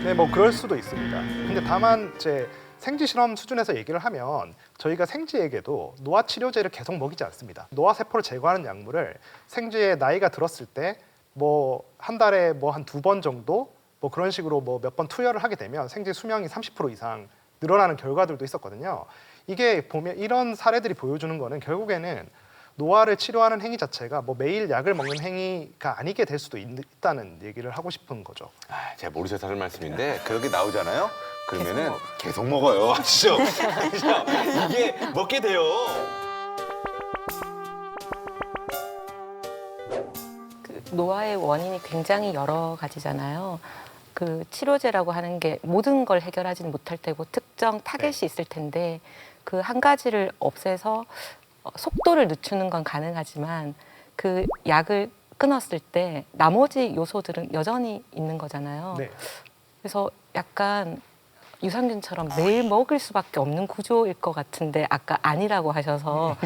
네, 뭐 그럴 수도 있습니다. 근데 다만 이제 생쥐 실험 수준에서 얘기를 하면 저희가 생쥐에게도 노화 치료제를 계속 먹이지 않습니다. 노화 세포를 제거하는 약물을 생쥐의 나이가 들었을 때 뭐 한 달에 뭐 한 2번 정도 뭐 그런 식으로 뭐 몇 번 투여를 하게 되면 생쥐 수명이 30% 이상 늘어나는 결과들도 있었거든요. 이게 보면 이런 사례들이 보여주는 거는 결국에는 노화를 치료하는 행위 자체가 뭐 매일 약을 먹는 행위가 아니게 될 수도 있다는 얘기를 하고 싶은 거죠. 제가 모르셔서 하는 말씀인데 그렇게 나오잖아요. 그러면은 계속 먹어요. 아시죠? 이게 먹게 돼요. 노화의 원인이 굉장히 여러 가지잖아요. 그 치료제라고 하는 게 모든 걸 해결하지는 못할 테고 특정 타겟이 있을 텐데 그 한 가지를 없애서 속도를 늦추는 건 가능하지만 그 약을 끊었을 때 나머지 요소들은 여전히 있는 거잖아요. 네. 그래서 약간 유산균처럼 매일 먹을 수밖에 없는 구조일 것 같은데 아까 아니라고 하셔서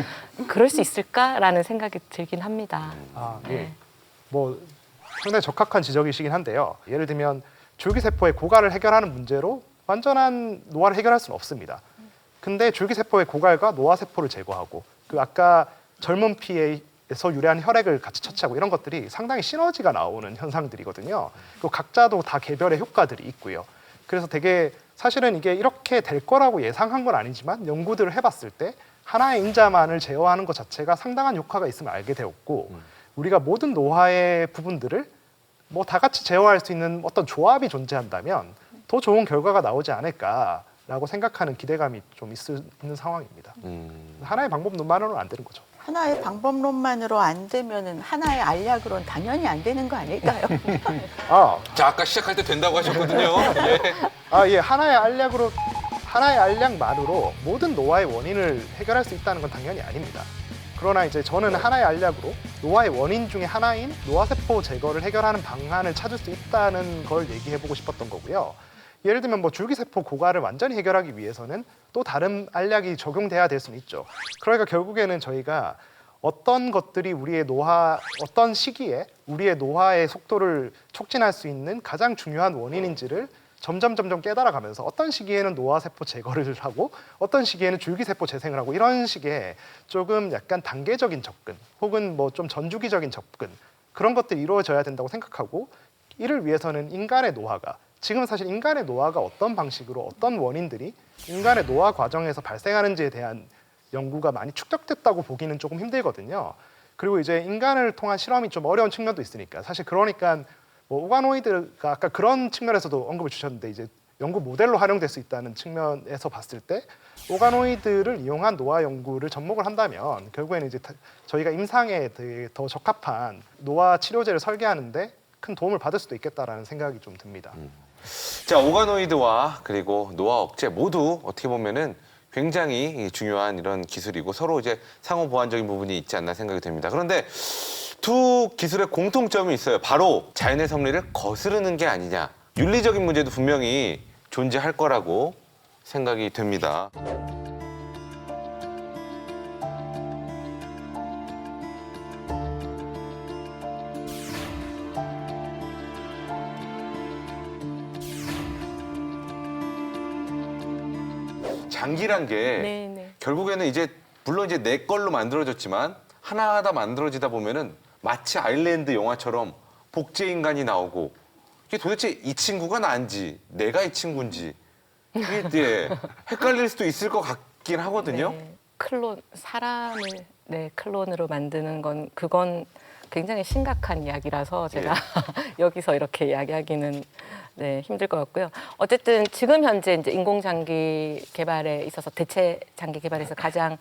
그럴 수 있을까라는 생각이 들긴 합니다. 네. 뭐 상당히 적합한 지적이시긴 한데요. 예를 들면 줄기세포의 고갈을 해결하는 문제로 완전한 노화를 해결할 수는 없습니다. 근데 줄기세포의 고갈과 노화세포를 제거하고 그 아까 젊은 피에서 유래한 혈액을 같이 처치하고 이런 것들이 상당히 시너지가 나오는 현상들이거든요. 그 각자도 다 개별의 효과들이 있고요. 그래서 되게 사실은 이게 이렇게 될 거라고 예상한 건 아니지만 연구들을 해봤을 때 하나의 인자만을 제어하는 것 자체가 상당한 효과가 있음을 알게 되었고 우리가 모든 노화의 부분들을 뭐 다 같이 제어할 수 있는 어떤 조합이 존재한다면 더 좋은 결과가 나오지 않을까라고 생각하는 기대감이 좀 있는 상황입니다. 하나의 방법론만으로는 안 되는 거죠. 하나의 방법론만으로 안 되면은 하나의 알약으로는 당연히 안 되는 거 아닐까요? 자, 아까 시작할 때 된다고 하셨거든요. 예. 예, 하나의 알약만으로 모든 노화의 원인을 해결할 수 있다는 건 당연히 아닙니다. 그러나 이제 저는 하나의 알약으로 노화의 원인 중에 하나인 노화세포 제거를 해결하는 방안을 찾을 수 있다는 걸 얘기해보고 싶었던 거고요. 예를 들면 뭐 줄기세포 고갈을 완전히 해결하기 위해서는 또 다른 알약이 적용돼야 될 수는 있죠. 그러니까 결국에는 저희가 어떤 것들이 우리의 노화, 어떤 시기에 우리의 노화의 속도를 촉진할 수 있는 가장 중요한 원인인지를 점점 깨달아가면서 어떤 시기에는 노화세포 제거를 하고 어떤 시기에는 줄기세포 재생을 하고 이런 식의 조금 약간 단계적인 접근 혹은 뭐 좀 전주기적인 접근 그런 것들이 이루어져야 된다고 생각하고 이를 위해서는 인간의 노화가 지금 사실 인간의 노화가 어떤 방식으로 어떤 원인들이 인간의 노화 과정에서 발생하는지에 대한 연구가 많이 축적됐다고 보기는 조금 힘들거든요. 그리고 이제 인간을 통한 실험이 좀 어려운 측면도 있으니까 사실 그러니까 뭐 오가노이드가 아까 그런 측면에서도 언급을 주셨는데 이제 연구 모델로 활용될 수 있다는 측면에서 봤을 때 오가노이드를 이용한 노화 연구를 접목을 한다면 결국에는 이제 저희가 임상에 되게 더 적합한 노화 치료제를 설계하는데 큰 도움을 받을 수도 있겠다라는 생각이 좀 듭니다. 자, 오가노이드와 그리고 노화 억제 모두 어떻게 보면은 굉장히 중요한 이런 기술이고 서로 이제 상호 보완적인 부분이 있지 않나 생각이 됩니다. 그런데 두 기술의 공통점이 있어요. 바로 자연의 섭리를 거스르는 게 아니냐. 윤리적인 문제도 분명히 존재할 거라고 생각이 됩니다. 장기란 게 네네. 결국에는 이제 물론 이제 내 걸로 만들어졌지만 하나하나 만들어지다 보면은 마치 아일랜드 영화처럼 복제 인간이 나오고 이게 도대체 이 친구가 난지 내가 이 친구인지 이게 헷갈릴 수도 있을 것 같긴 하거든요. 네. 클론 사람을 클론으로 만드는 그건 굉장히 심각한 이야기라서 제가 여기서 이렇게 이야기하기는 힘들 것 같고요. 어쨌든 지금 현재 이제 인공장기 개발에 있어서 대체 장기 개발에서 가장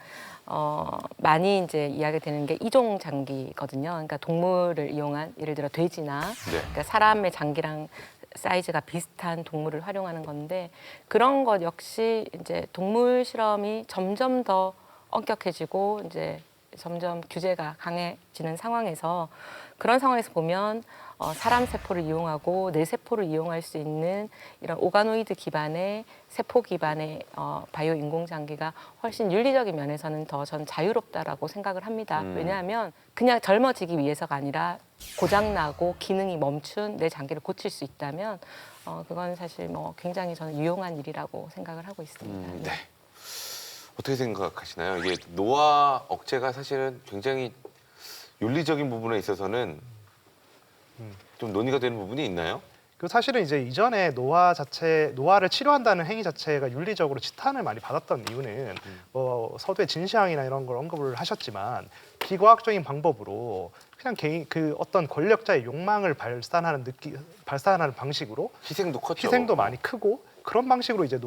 많이 이제 이야기되는 게 이종 장기거든요. 그러니까 동물을 이용한 예를 들어 돼지나 그러니까 사람의 장기랑 사이즈가 비슷한 동물을 활용하는 건데 그런 것 역시 이제 동물 실험이 점점 더 엄격해지고 이제 점점 규제가 강해지는 상황에서 그런 상황에서 보면 사람 세포를 이용하고 뇌 세포를 이용할 수 있는 이런 오가노이드 기반의 세포 기반의 바이오 인공장기가 훨씬 윤리적인 면에서는 더 전 자유롭다라고 생각을 합니다. 왜냐하면 그냥 젊어지기 위해서가 아니라 고장나고 기능이 멈춘 내 장기를 고칠 수 있다면 그건 사실 뭐 굉장히 저는 유용한 일이라고 생각을 하고 있습니다. 네. 어떻게 생각하시나요? 이게 노화 억제가 사실은 굉장히 윤리적인 부분에 있어서는 좀 논의가 되는 부분이 있나요? 그 사실은 이제 이전에 노화를 치료한다는 행위 자체가 윤리적으로 지탄을 많이 받았던 이유는 뭐 서두에 진시황이나 이런 걸 언급을 하셨지만 비과학적인 방법으로 그냥 개인 그 어떤 권력자의 욕망을 발산하는 방식으로 희생도 컸죠. 희생도 많이 크고 그런 방식으로 이제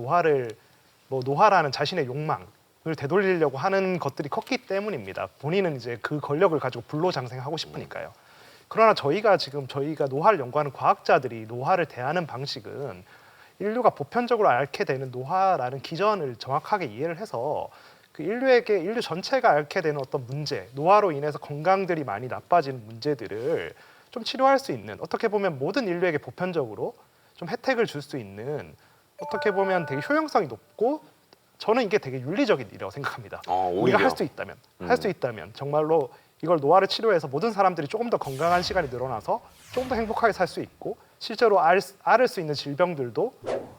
노화라는 자신의 욕망을 되돌리려고 하는 것들이 컸기 때문입니다. 본인은 이제 그 권력을 가지고 불로장생하고 싶으니까요. 그러나 저희가 노화를 연구하는 과학자들이 노화를 대하는 방식은 인류가 보편적으로 앓게 되는 노화라는 기전을 정확하게 이해를 해서 그 인류 전체가 앓게 되는 어떤 문제, 노화로 인해서 건강들이 많이 나빠지는 문제들을 좀 치료할 수 있는 어떻게 보면 모든 인류에게 보편적으로 좀 혜택을 줄 수 있는 어떻게 보면 되게 효용성이 높고 저는 이게 되게 윤리적인 일이라고 생각합니다. 우리가 할 수 있다면 정말로 이걸 노화를 치료해서 모든 사람들이 조금 더 건강한 시간이 늘어나서 조금 더 행복하게 살 수 있고 실제로 앓을 수 있는 질병들도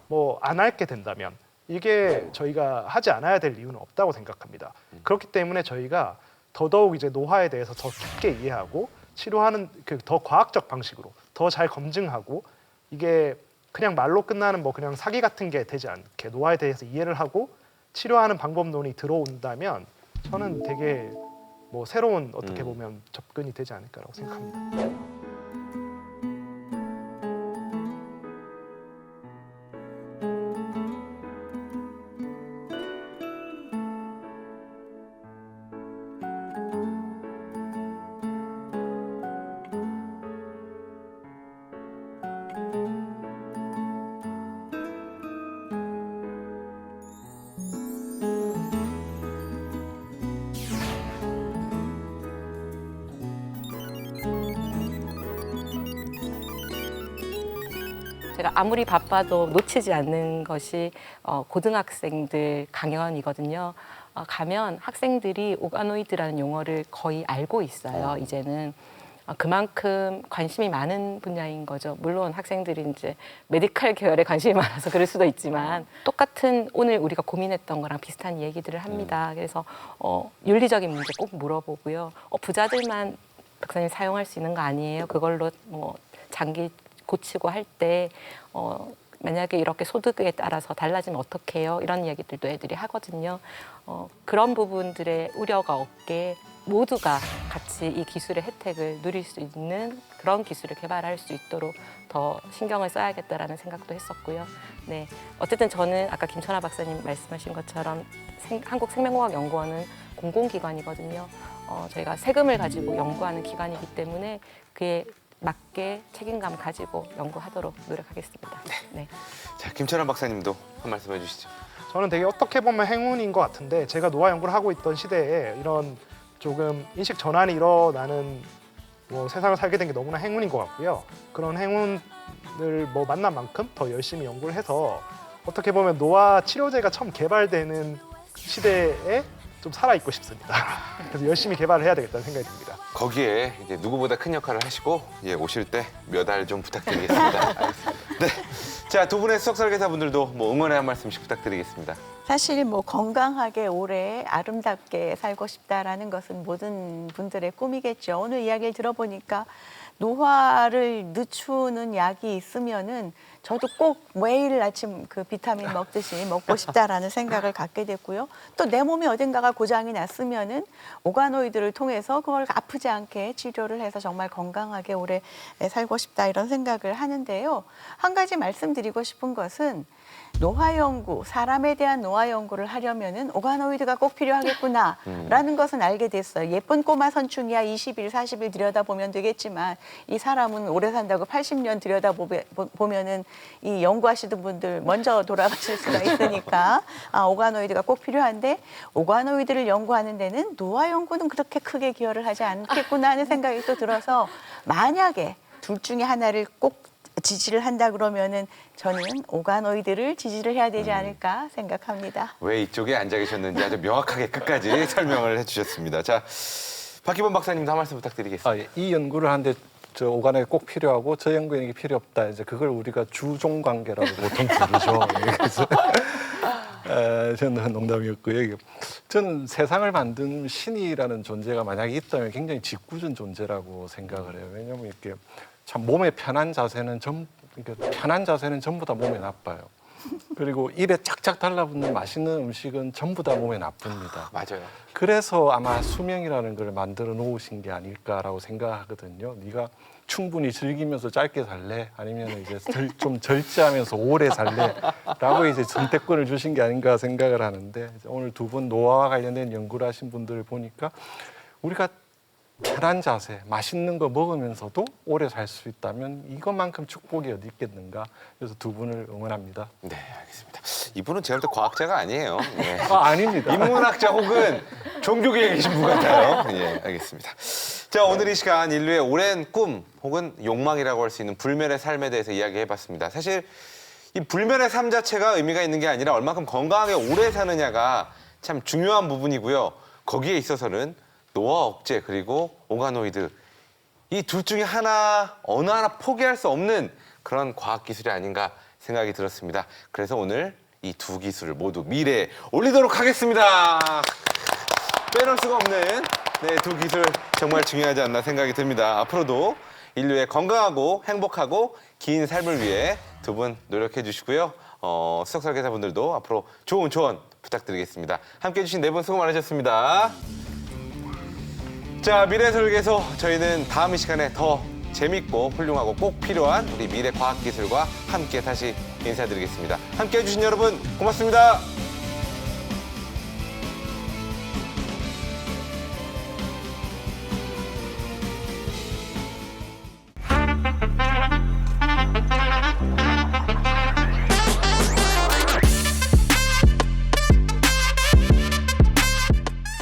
뭐 안 앓게 된다면 이게 저희가 하지 않아야 될 이유는 없다고 생각합니다. 그렇기 때문에 저희가 더더욱 이제 노화에 대해서 더 깊게 이해하고 치료하는 그 더 과학적 방식으로 더 잘 검증하고 이게 그냥 말로 끝나는 뭐 그냥 사기 같은 게 되지 않게 노화에 대해서 이해를 하고 치료하는 방법론이 들어온다면 저는 되게 뭐 새로운 어떻게 보면 접근이 되지 않을까라고 생각합니다. 제가 아무리 바빠도 놓치지 않는 것이 고등학생들 강연이거든요. 가면 학생들이 오가노이드라는 용어를 거의 알고 있어요. 이제는 그만큼 관심이 많은 분야인 거죠. 물론 학생들이 이제 메디컬 계열에 관심이 많아서 그럴 수도 있지만 똑같은 오늘 우리가 고민했던 거랑 비슷한 얘기들을 합니다. 그래서 윤리적인 문제 꼭 물어보고요. 부자들만 박사님 사용할 수 있는 거 아니에요? 그걸로 뭐 장기 고치고 할 때 만약에 이렇게 소득에 따라서 달라지면 어떡해요? 이런 얘기들도 애들이 하거든요. 그런 부분들의 우려가 없게 모두가 같이 이 기술의 혜택을 누릴 수 있는 그런 기술을 개발할 수 있도록 더 신경을 써야겠다라는 생각도 했었고요. 네, 어쨌든 저는 아까 김천하 박사님 말씀하신 것처럼 한국생명공학연구원은 공공기관이거든요. 저희가 세금을 가지고 연구하는 기관이기 때문에 그에 맞게 책임감 가지고 연구하도록 노력하겠습니다. 네. 자, 김천환 박사님도 한 말씀 해주시죠. 저는 되게 어떻게 보면 행운인 것 같은데 제가 노화 연구를 하고 있던 시대에 이런 조금 인식 전환이 일어나는 뭐 세상을 살게 된 게 너무나 행운인 것 같고요. 그런 행운을 뭐 만난 만큼 더 열심히 연구를 해서 어떻게 보면 노화 치료제가 처음 개발되는 시대에 좀 살아있고 싶습니다. 그래서 열심히 개발을 해야 되겠다는 생각이 듭니다. 거기에 이제 누구보다 큰 역할을 하시고 오실 때 몇 알 좀 부탁드리겠습니다. 알겠습니다. 네. 자, 두 분의 수석 설계사분들도 뭐 응원의 한 말씀씩 부탁드리겠습니다. 사실 뭐 건강하게 오래 아름답게 살고 싶다라는 것은 모든 분들의 꿈이겠죠. 오늘 이야기를 들어보니까 노화를 늦추는 약이 있으면은 저도 꼭 매일 아침 그 비타민 먹듯이 먹고 싶다라는 생각을 갖게 됐고요. 또 내 몸에 어딘가가 고장이 났으면은 오가노이드를 통해서 그걸 아프지 않게 치료를 해서 정말 건강하게 오래 살고 싶다 이런 생각을 하는데요. 한 가지 말씀드리고 싶은 것은 노화 연구, 사람에 대한 노화 연구를 하려면은 오가노이드가 꼭 필요하겠구나라는 것은 알게 됐어요. 예쁜 꼬마 선충이야 20일, 40일 들여다보면 되겠지만 이 사람은 오래 산다고 80년 들여다보면은 이 연구하시던 분들 먼저 돌아가실 수가 있으니까 오가노이드가 꼭 필요한데 오가노이드를 연구하는 데는 노화 연구는 그렇게 크게 기여를 하지 않겠구나 하는 생각이 또 들어서 만약에 둘 중에 하나를 꼭 지지를 한다 그러면은 저는 오가노이드를 지지를 해야 되지 않을까 생각합니다. 왜 이쪽에 앉아 계셨는지 아주 명확하게 끝까지 설명을 해주셨습니다. 자, 박기범 박사님도 한 말씀 부탁드리겠습니다. 이 연구를 하는데 저 오가노이드 꼭 필요하고 저 연구에는 이게 필요 없다. 이제 그걸 우리가 주종 관계라고 보통 부르죠. 그래서 저는 농담이었고요. 저는 세상을 만든 신이라는 존재가 만약에 있다면 굉장히 짓궂은 존재라고 생각을 해요. 왜냐하면 이렇게 참 몸의 편한 자세는 전부 다 몸에 나빠요. 그리고 입에 쫙쫙 달라붙는 맛있는 음식은 전부 다 몸에 나쁩니다. 맞아요. 그래서 아마 수명이라는 걸 만들어 놓으신 게 아닐까라고 생각하거든요. 네가 충분히 즐기면서 짧게 살래? 아니면 이제 좀 절제하면서 오래 살래? 라고 이제 선택권을 주신 게 아닌가 생각을 하는데 오늘 두 분 노화와 관련된 연구를 하신 분들을 보니까 우리가 편한 자세, 맛있는 거 먹으면서도 오래 살 수 있다면 이것만큼 축복이 어디 있겠는가. 그래서 두 분을 응원합니다. 네, 알겠습니다. 이분은 제가 볼 때 과학자가 아니에요. 네. 아닙니다. 인문학자 혹은 종교계에 계신 분 같아요. 예, 알겠습니다. 자, 오늘 이 시간 인류의 오랜 꿈 혹은 욕망이라고 할 수 있는 불멸의 삶에 대해서 이야기해봤습니다. 사실 이 불멸의 삶 자체가 의미가 있는 게 아니라 얼마큼 건강하게 오래 사느냐가 참 중요한 부분이고요. 거기에 있어서는 노화 억제 그리고 오가노이드 이 둘 중에 하나 어느 하나 포기할 수 없는 그런 과학 기술이 아닌가 생각이 들었습니다. 그래서 오늘 이 두 기술을 모두 미래에 올리도록 하겠습니다. 빼놓을 수가 없는 두 기술 정말 중요하지 않나 생각이 듭니다. 앞으로도 인류의 건강하고 행복하고 긴 삶을 위해 두 분 노력해 주시고요. 수석 설계사분들도 앞으로 좋은 조언 부탁드리겠습니다. 함께해 주신 네 분 수고 많으셨습니다. 자, 미래설계소 저희는 다음 이 시간에 더 재밌고 훌륭하고 꼭 필요한 우리 미래 과학기술과 함께 다시 인사드리겠습니다. 함께해 주신 여러분 고맙습니다.